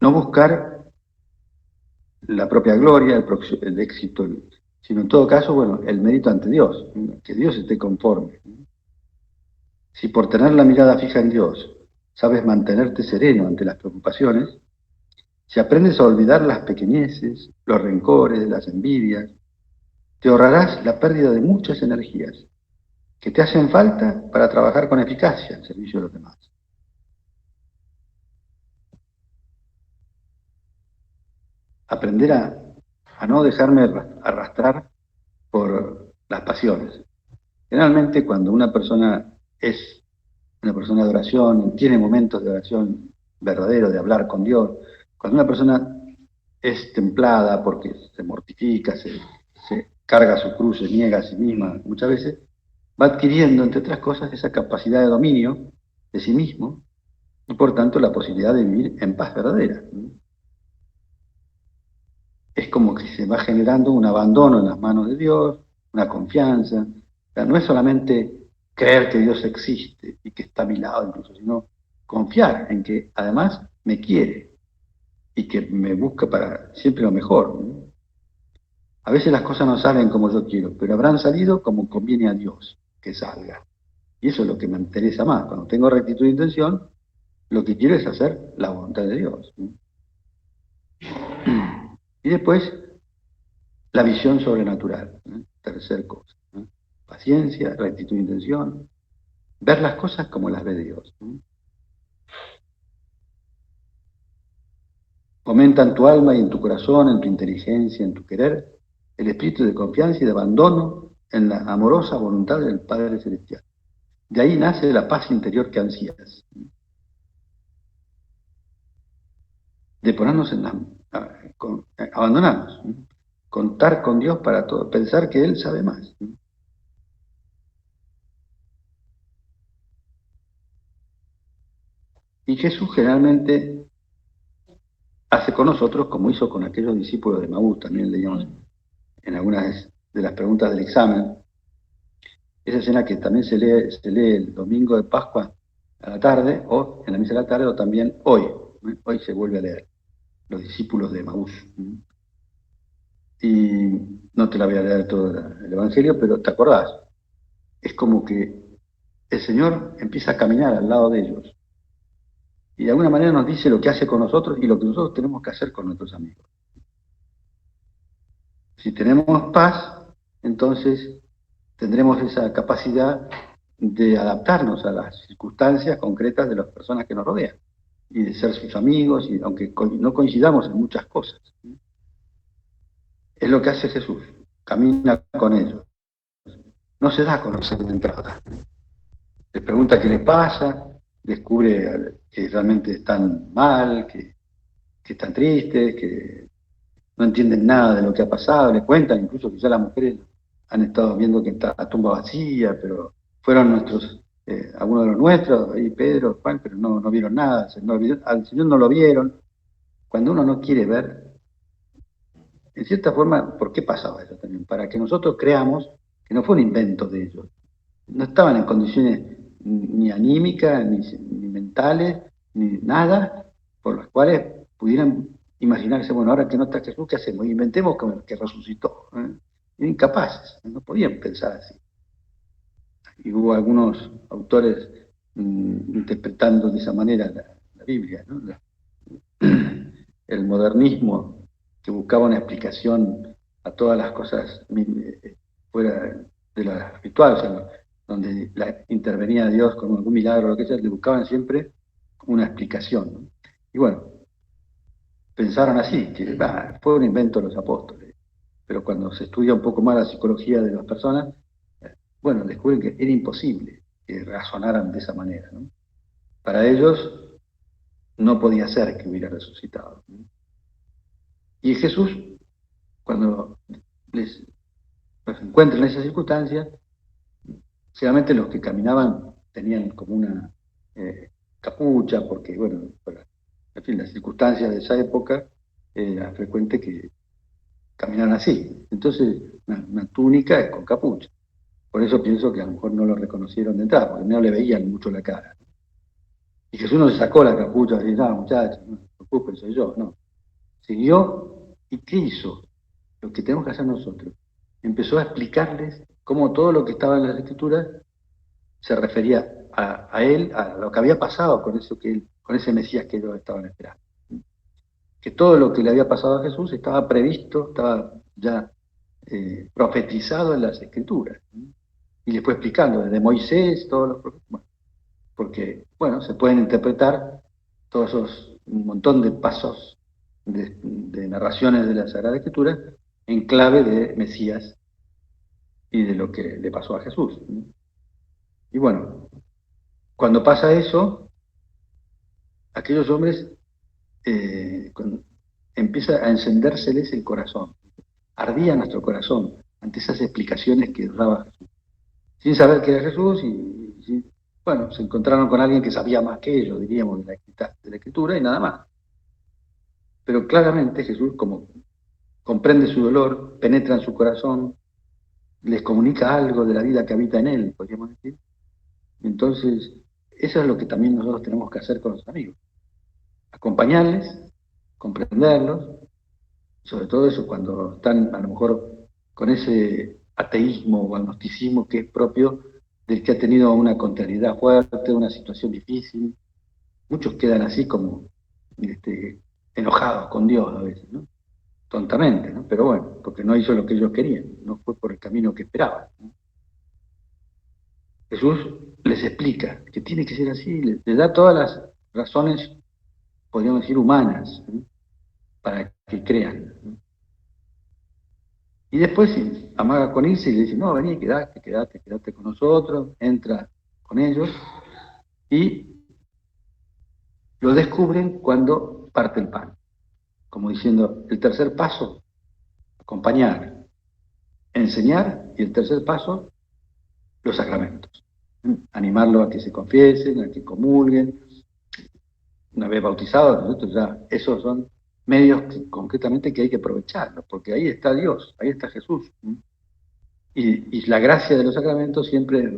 no buscar la propia gloria, el éxito, sino en todo caso, bueno, el mérito ante Dios, que Dios esté conforme. Si por tener la mirada fija en Dios sabes mantenerte sereno ante las preocupaciones, si aprendes a olvidar las pequeñeces, los rencores, las envidias, te ahorrarás la pérdida de muchas energías que te hacen falta para trabajar con eficacia en servicio de los demás. Aprender a no dejarme arrastrar por las pasiones. Generalmente cuando una persona es una persona de oración, tiene momentos de oración verdadero, de hablar con Dios, cuando una persona es templada porque se mortifica, se carga su cruz, se niega a sí misma, muchas veces va adquiriendo, entre otras cosas, esa capacidad de dominio de sí mismo y por tanto la posibilidad de vivir en paz verdadera. Es como que se va generando un abandono en las manos de Dios, una confianza. O sea, no es solamente creer que Dios existe y que está a mi lado incluso, sino confiar en que además me quiere y que me busca para siempre lo mejor. A veces las cosas no salen como yo quiero, pero habrán salido como conviene a Dios que salga. Y eso es lo que me interesa más. Cuando tengo rectitud de intención, lo que quiero es hacer la voluntad de Dios. Y después, la visión sobrenatural. Tercer cosa. Paciencia, rectitud de intención, ver las cosas como las ve Dios. Fomenta en tu alma y en tu corazón, en tu inteligencia, en tu querer, el espíritu de confianza y de abandono en la amorosa voluntad del Padre Celestial. De ahí nace la paz interior que ansías. De ponernos abandonarnos, contar con Dios para todo, pensar que Él sabe más. Y Jesús generalmente hace con nosotros como hizo con aquellos discípulos de Maús, también leíamos en algunas de las preguntas del examen, esa escena que también se lee el domingo de Pascua, a la tarde, o en la misa de la tarde, o también hoy. Hoy se vuelve a leer, los discípulos de Emaús. Y no te la voy a leer todo el Evangelio, pero te acordás. Es como que el Señor empieza a caminar al lado de ellos. Y de alguna manera nos dice lo que hace con nosotros y lo que nosotros tenemos que hacer con nuestros amigos. Si tenemos paz, entonces tendremos esa capacidad de adaptarnos a las circunstancias concretas de las personas que nos rodean y de ser sus amigos, y aunque no coincidamos en muchas cosas. Es lo que hace Jesús, camina con ellos. No se da a conocer de entrada. Les pregunta qué les pasa, descubre que realmente están mal, que están tristes, que no entienden nada de lo que ha pasado, les cuentan incluso que ya las mujeres han estado viendo que está la tumba vacía, pero fueron algunos de los nuestros, ahí Pedro, Juan, pero no vieron nada, al Señor no lo vieron. Cuando uno no quiere ver, en cierta forma, ¿por qué pasaba eso también? Para que nosotros creamos que no fue un invento de ellos. No estaban en condiciones ni anímicas, ni mentales, ni nada, por las cuales pudieran imaginarse, bueno, ahora que no está Jesús, ¿qué hacemos? Inventemos que resucitó. Eran incapaces, no podían pensar así. Y hubo algunos autores interpretando de esa manera la Biblia, ¿no? El modernismo que buscaba una explicación a todas las cosas fuera de lo habitual, o sea, donde intervenía Dios con algún milagro o lo que sea, le buscaban siempre una explicación, ¿no? Y bueno, pensaron así, que fue un invento de los apóstoles, pero cuando se estudia un poco más la psicología de las personas, bueno, descubren que era imposible que razonaran de esa manera, ¿no? Para ellos no podía ser que hubiera resucitado, ¿no? Y Jesús, cuando los encuentra en esas circunstancias, seguramente los que caminaban tenían como una capucha, porque, bueno, en fin, las circunstancias de esa época era frecuente que caminaran así. Entonces, una túnica con capucha. Por eso pienso que a lo mejor no lo reconocieron de entrada, porque no le veían mucho la cara. Y Jesús no se sacó la capucha y dijo, no, muchachos, no se preocupen, soy yo. No. Siguió, ¿y qué hizo? Lo que tenemos que hacer nosotros. Empezó a explicarles cómo todo lo que estaba en las Escrituras se refería a él, a lo que había pasado con con ese Mesías que ellos estaban esperando. Que todo lo que le había pasado a Jesús estaba previsto, estaba ya profetizado en las Escrituras. Y les fue explicando, desde Moisés, todos los profetas. Bueno, porque, bueno, se pueden interpretar todos esos, un montón de pasos de narraciones de la Sagrada Escritura en clave de Mesías y de lo que le pasó a Jesús. Y bueno, cuando pasa eso, aquellos hombres empieza a encendérseles el corazón, ardía nuestro corazón ante esas explicaciones que daba Jesús, sin saber que era Jesús y bueno, se encontraron con alguien que sabía más que ellos, diríamos, de la Escritura y nada más. Pero claramente Jesús, como comprende su dolor, penetra en su corazón, les comunica algo de la vida que habita en él, podríamos decir. Entonces, eso es lo que también nosotros tenemos que hacer con los amigos. Acompañarles, comprenderlos, sobre todo eso cuando están a lo mejor con ese ateísmo o agnosticismo que es propio del que ha tenido una contrariedad fuerte, una situación difícil. Muchos quedan así como enojados con Dios a veces, ¿no? Tontamente, ¿no? Pero bueno, porque no hizo lo que ellos querían, no fue por el camino que esperaban, ¿no? Jesús les explica que tiene que ser así, les da todas las razones, podríamos decir, humanas, ¿no?, para que crean, ¿no? Y después sí, amaga con irse y le dice, no, vení, quedate con nosotros, entra con ellos, y lo descubren cuando parte el pan. Como diciendo, el tercer paso, acompañar, enseñar, y el tercer paso, los sacramentos. Animarlos a que se confiesen, a que comulguen. Una vez bautizados, nosotros ya, esos son medios concretamente que hay que aprovecharlos, porque ahí está Dios, ahí está Jesús. Y la gracia de los sacramentos siempre es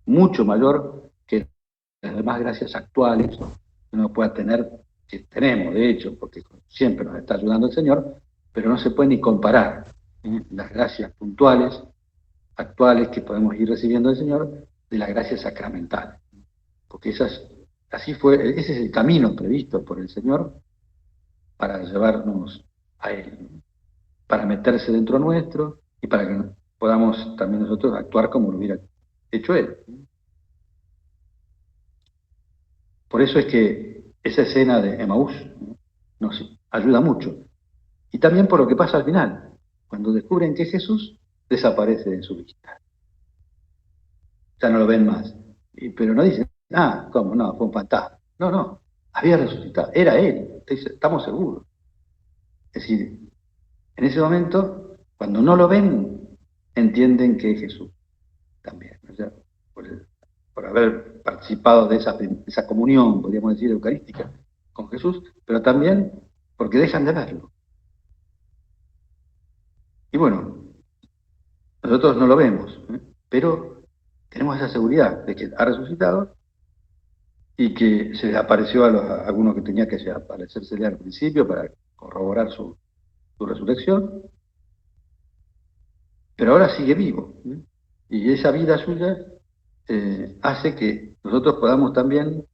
mucho mayor que las demás gracias actuales que uno pueda tener, que tenemos de hecho, porque siempre nos está ayudando el Señor, pero no se puede ni comparar las gracias puntuales, actuales que podemos ir recibiendo del Señor, de la gracia sacramental. Porque así fue, ese es el camino previsto por el Señor para llevarnos a Él, ¿no? Para meterse dentro nuestro y para que podamos también nosotros actuar como lo hubiera hecho Él. Por eso es que esa escena de Emaús, ¿no?, nos ayuda mucho. Y también por lo que pasa al final, cuando descubren que Jesús desaparece de su vista. Ya no lo ven más. Pero no dicen, ¿cómo? No, fue un fantasma. No, no, había resucitado, era Él, estamos seguros. Es decir, en ese momento, cuando no lo ven, entienden que es Jesús también. O sea, por haber participado de esa comunión, podríamos decir, eucarística con Jesús, pero también porque dejan de verlo. Y bueno, nosotros no lo vemos, pero tenemos esa seguridad de que ha resucitado y que se le apareció a algunos que tenía que aparecérsele al principio para corroborar su resurrección, pero ahora sigue vivo. Y esa vida suya hace que nosotros podamos también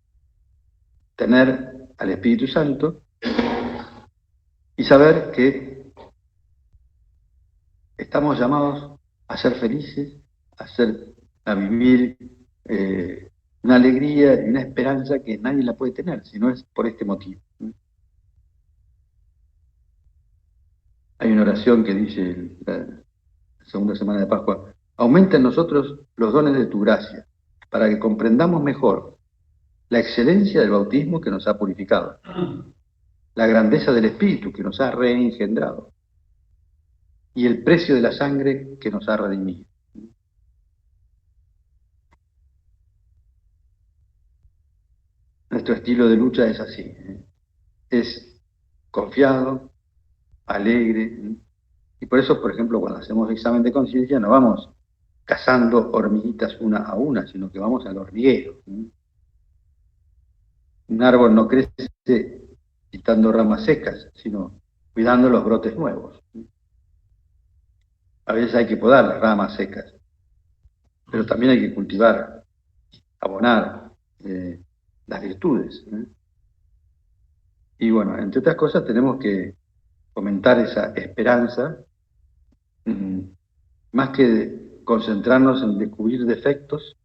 tener al Espíritu Santo y saber que estamos llamados a ser felices, a vivir una alegría y una esperanza que nadie la puede tener, si no es por este motivo. Hay una oración que dice la segunda semana de Pascua: aumenta en nosotros los dones de tu gracia, para que comprendamos mejor la excelencia del bautismo que nos ha purificado, la grandeza del Espíritu que nos ha reengendrado y el precio de la sangre que nos ha redimido. Nuestro estilo de lucha es así, es confiado, alegre, y por eso, por ejemplo, cuando hacemos examen de conciencia no vamos cazando hormiguitas una a una, sino que vamos al hormiguero. Un árbol no crece quitando ramas secas, sino cuidando los brotes nuevos. A veces hay que podar las ramas secas, pero también hay que cultivar, abonar las virtudes. Y bueno, entre otras cosas tenemos que fomentar esa esperanza, más que concentrarnos en descubrir defectos,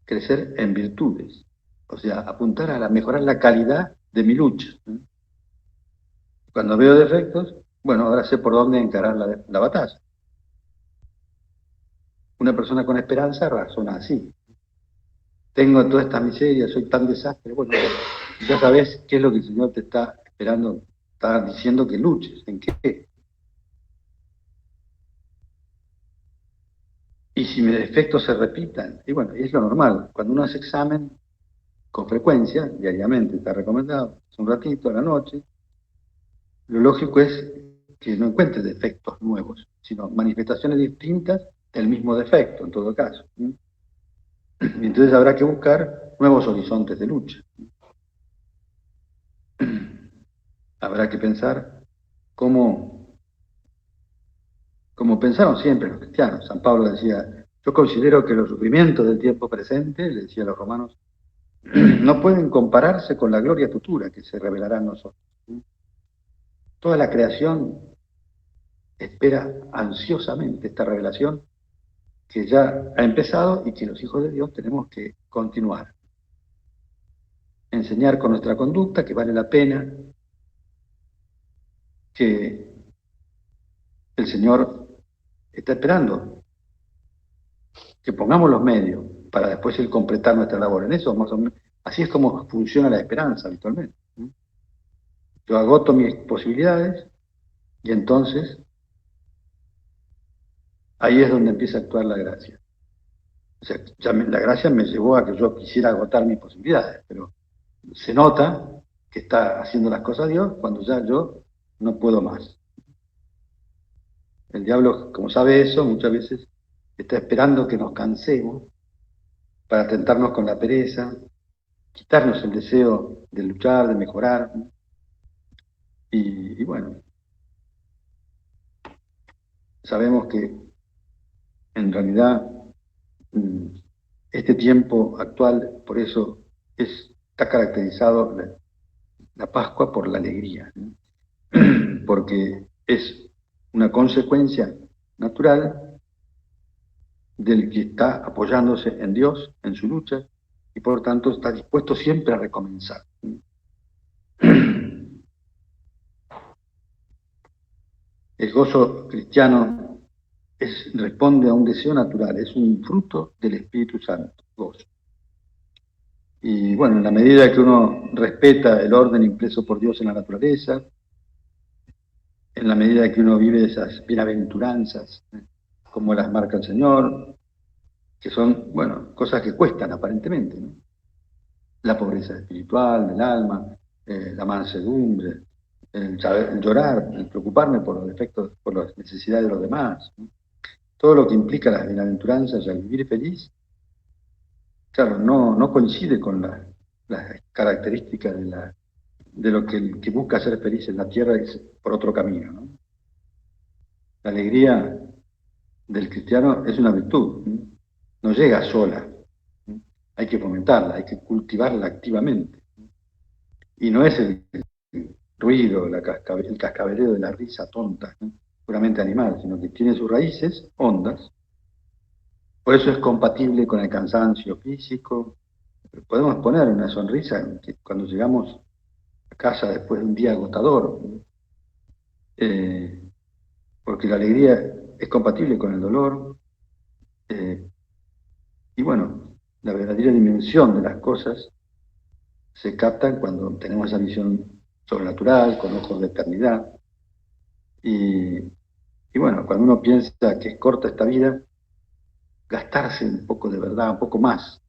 crecer en virtudes. O sea, apuntar a mejorar la calidad de mi lucha. Cuando veo defectos, bueno, ahora sé por dónde encarar la batalla. Una persona con esperanza razona así. Tengo toda esta miseria, soy tan desastre. Bueno, ya sabes qué es lo que el Señor te está esperando, está diciendo que luches, en qué. Y si mis defectos se repitan, y bueno, es lo normal. Cuando uno hace examen con frecuencia, diariamente está recomendado, un ratito a la noche, lo lógico es que no encuentres defectos nuevos, sino manifestaciones distintas del mismo defecto, en todo caso. Y entonces habrá que buscar nuevos horizontes de lucha. Habrá que pensar como pensaron siempre los cristianos. San Pablo decía: yo considero que los sufrimientos del tiempo presente, le decía a los romanos, no pueden compararse con la gloria futura que se revelará en nosotros. Toda la creación espera ansiosamente esta revelación que ya ha empezado y que los hijos de Dios tenemos que continuar. Enseñar con nuestra conducta que vale la pena, que el Señor está esperando que pongamos los medios para después Él completar nuestra labor. En eso, más o menos, así es como funciona la esperanza habitualmente. Yo agoto mis posibilidades y entonces ahí es donde empieza a actuar la gracia. O sea, la gracia me llevó a que yo quisiera agotar mis posibilidades, pero se nota que está haciendo las cosas Dios cuando ya yo no puedo más. El diablo, como sabe eso, muchas veces está esperando que nos cansemos para tentarnos con la pereza, quitarnos el deseo de luchar, de mejorar. Y bueno, sabemos que en realidad este tiempo actual, por eso está caracterizado la Pascua por la alegría, ¿no? Porque es una consecuencia natural del que está apoyándose en Dios, en su lucha, y por tanto está dispuesto siempre a recomenzar. El gozo cristiano responde a un deseo natural, es un fruto del Espíritu Santo, gozo. Y bueno, en la medida que uno respeta el orden impreso por Dios en la naturaleza, en la medida que uno vive esas bienaventuranzas, como las marca el Señor, que son, bueno, cosas que cuestan aparentemente, ¿no? La pobreza espiritual del alma, la mansedumbre, el llorar, el preocuparme por los defectos, por las necesidades de los demás, ¿no? Todo lo que implica las bienaventuranzas y el vivir feliz, claro, no coincide con las características de lo que el que busca ser feliz en la tierra es por otro camino, ¿no? La alegría del cristiano es una virtud, ¿no? No llega sola, ¿no? Hay que fomentarla, hay que cultivarla activamente. Y no es el ruido, el cascabeleo de la risa tonta, ¿no? Puramente animal, sino que tiene sus raíces hondas. Por eso es compatible con el cansancio físico. Podemos poner una sonrisa cuando llegamos a casa después de un día agotador, ¿no? Porque la alegría es compatible con el dolor. Y bueno, la verdadera dimensión de las cosas se captan cuando tenemos esa visión sobrenatural, con ojos de eternidad. Y bueno, cuando uno piensa que es corta esta vida, gastarse un poco de verdad, un poco más,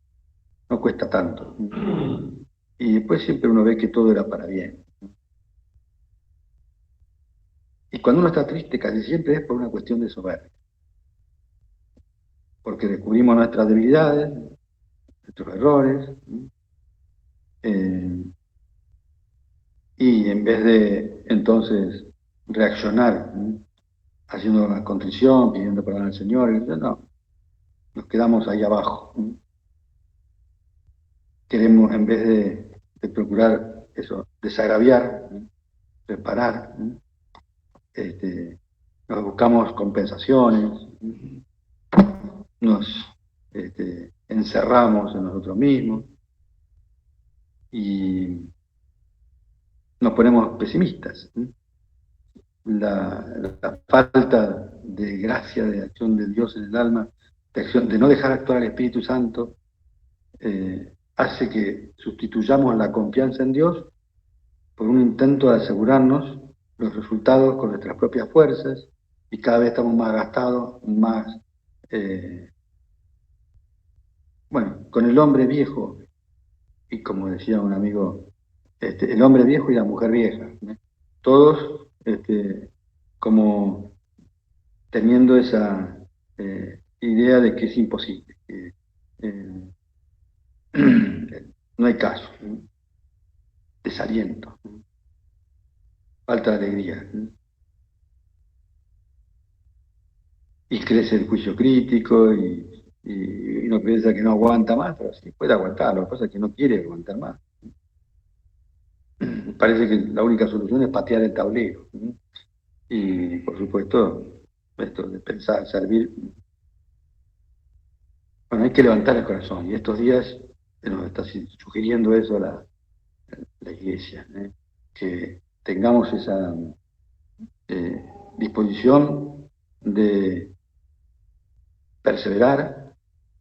no cuesta tanto. Y después siempre uno ve que todo era para bien. Y cuando uno está triste, casi siempre es por una cuestión de soberbia. Porque descubrimos nuestras debilidades, nuestros errores, y en vez de entonces reaccionar, haciendo una contrición, pidiendo perdón al Señor, no, nos quedamos ahí abajo. Queremos, en vez de procurar eso, desagraviar, reparar, nos buscamos compensaciones, nos encerramos en nosotros mismos y nos ponemos pesimistas. La falta de gracia, de acción de Dios en el alma, de no dejar actuar al Espíritu Santo, hace que sustituyamos la confianza en Dios por un intento de asegurarnos los resultados con nuestras propias fuerzas, y cada vez estamos más gastados, más, bueno, con el hombre viejo, y como decía un amigo, el hombre viejo y la mujer vieja, ¿no? Todos como teniendo esa idea de que es imposible, que no hay caso, ¿no? Desaliento, ¿no? Falta de alegría, ¿no? Y crece el juicio crítico y uno piensa que no aguanta más, pero sí puede aguantar, lo que pasa es que no quiere aguantar más. Parece que la única solución es patear el tablero, ¿no? Y por supuesto, esto de pensar, servir. Bueno, hay que levantar el corazón, y estos días nos está sugiriendo eso la Iglesia, ¿eh? Que tengamos esa disposición de perseverar,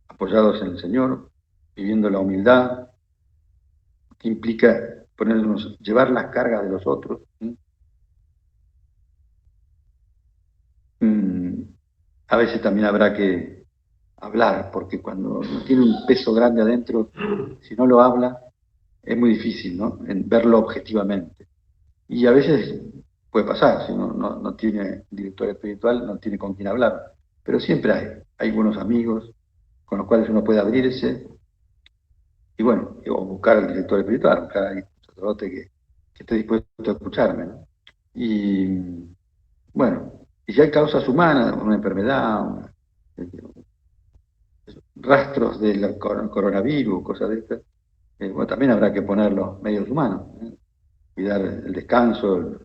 apoyados en el Señor, viviendo la humildad, que implica llevar las cargas de los otros. A veces también habrá que hablar, porque cuando uno tiene un peso grande adentro, si no lo habla, es muy difícil, ¿no? En verlo objetivamente. Y a veces puede pasar, si uno no tiene director espiritual, no tiene con quién hablar. Pero siempre hay buenos amigos con los cuales uno puede abrirse, y bueno, o buscar al director espiritual, buscar a alguien, un sacerdote que esté dispuesto a escucharme, ¿no? Y bueno, y si hay causas humanas, una enfermedad, rastros del coronavirus, cosas de estas, bueno, también habrá que poner los medios humanos, ¿eh? Cuidar el descanso,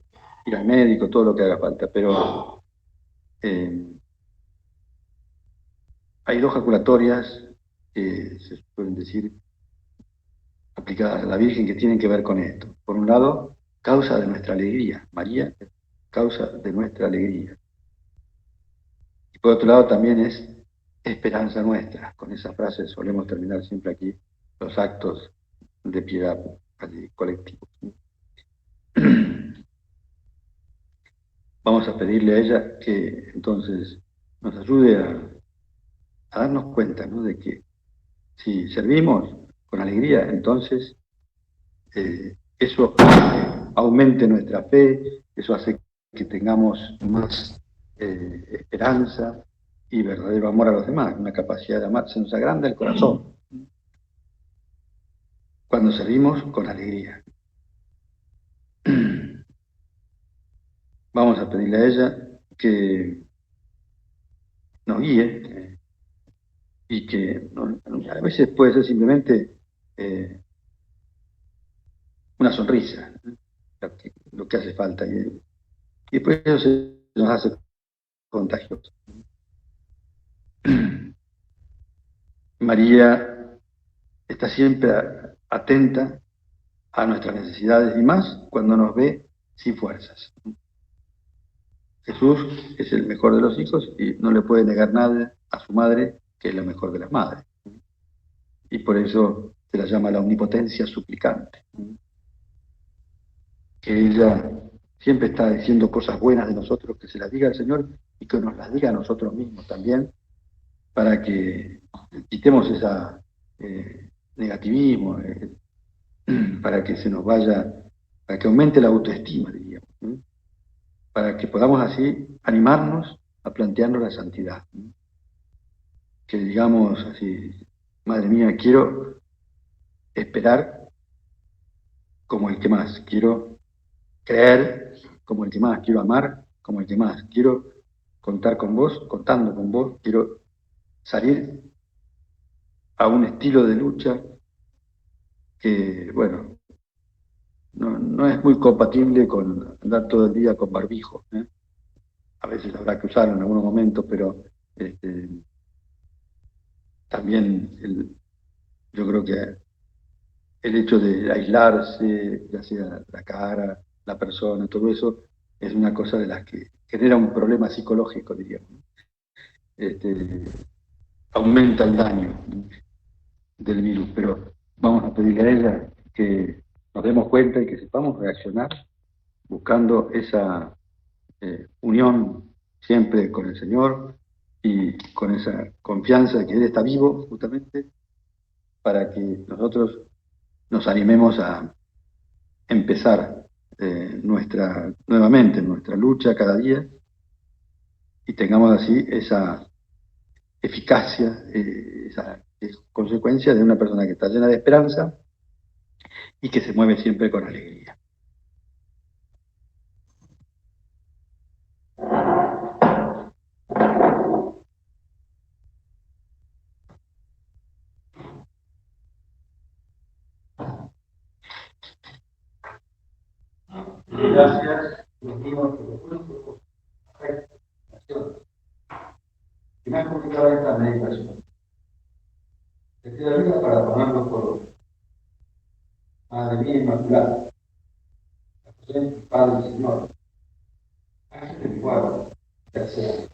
ir al médico, todo lo que haga falta, pero hay dos jaculatorias que se pueden decir aplicadas a la Virgen que tienen que ver con esto. Por un lado, causa de nuestra alegría, María, causa de nuestra alegría. Y por otro lado también es esperanza nuestra. Con esa frase solemos terminar siempre aquí los actos de piedad colectivos. Vamos a pedirle a ella que entonces nos ayude a darnos cuenta, ¿no?, de que si servimos con alegría, entonces eso aumente nuestra fe, eso hace que tengamos más esperanza y verdadero amor a los demás, una capacidad de amar, se nos agranda el corazón cuando servimos con alegría. Vamos a pedirle a ella que nos guíe y que a veces puede ser simplemente una sonrisa, lo que hace falta, y después eso se nos hace contagioso. María está siempre atenta a nuestras necesidades y más cuando nos ve sin fuerzas. Jesús es el mejor de los hijos y no le puede negar nada a su madre, que es la mejor de las madres. Y por eso se la llama la omnipotencia suplicante. Que ella siempre está diciendo cosas buenas de nosotros, que se las diga al Señor y que nos las diga a nosotros mismos también, para que quitemos ese negativismo, para que se nos vaya, para que aumente la autoestima, diríamos, para que podamos así animarnos a plantearnos la santidad. Que digamos así, madre mía, quiero esperar como el que más, quiero creer como el que más, quiero amar como el que más, quiero contar con vos, contando con vos, quiero salir a un estilo de lucha que, bueno, no es muy compatible con andar todo el día con barbijo, ¿eh? A veces habrá que usarlo en algunos momentos, pero también yo creo que el hecho de aislarse, ya sea la cara, la persona, todo eso, es una cosa de las que genera un problema psicológico, diríamos. Aumenta el daño del virus, pero vamos a pedirle a ella que nos demos cuenta y que sepamos reaccionar buscando esa unión siempre con el Señor y con esa confianza de que Él está vivo justamente para que nosotros nos animemos a empezar nuevamente nuestra lucha cada día y tengamos así esa eficacia, esa consecuencia de una persona que está llena de esperanza y que se mueve siempre con alegría. Gracias, nos dimos por los afectos, acciones, que me han comunicado esta meditación. Te queda vida para tomarlo por Madre mía Inmaculada, José, Padre y Señor, Ángel del Guarda, tercero.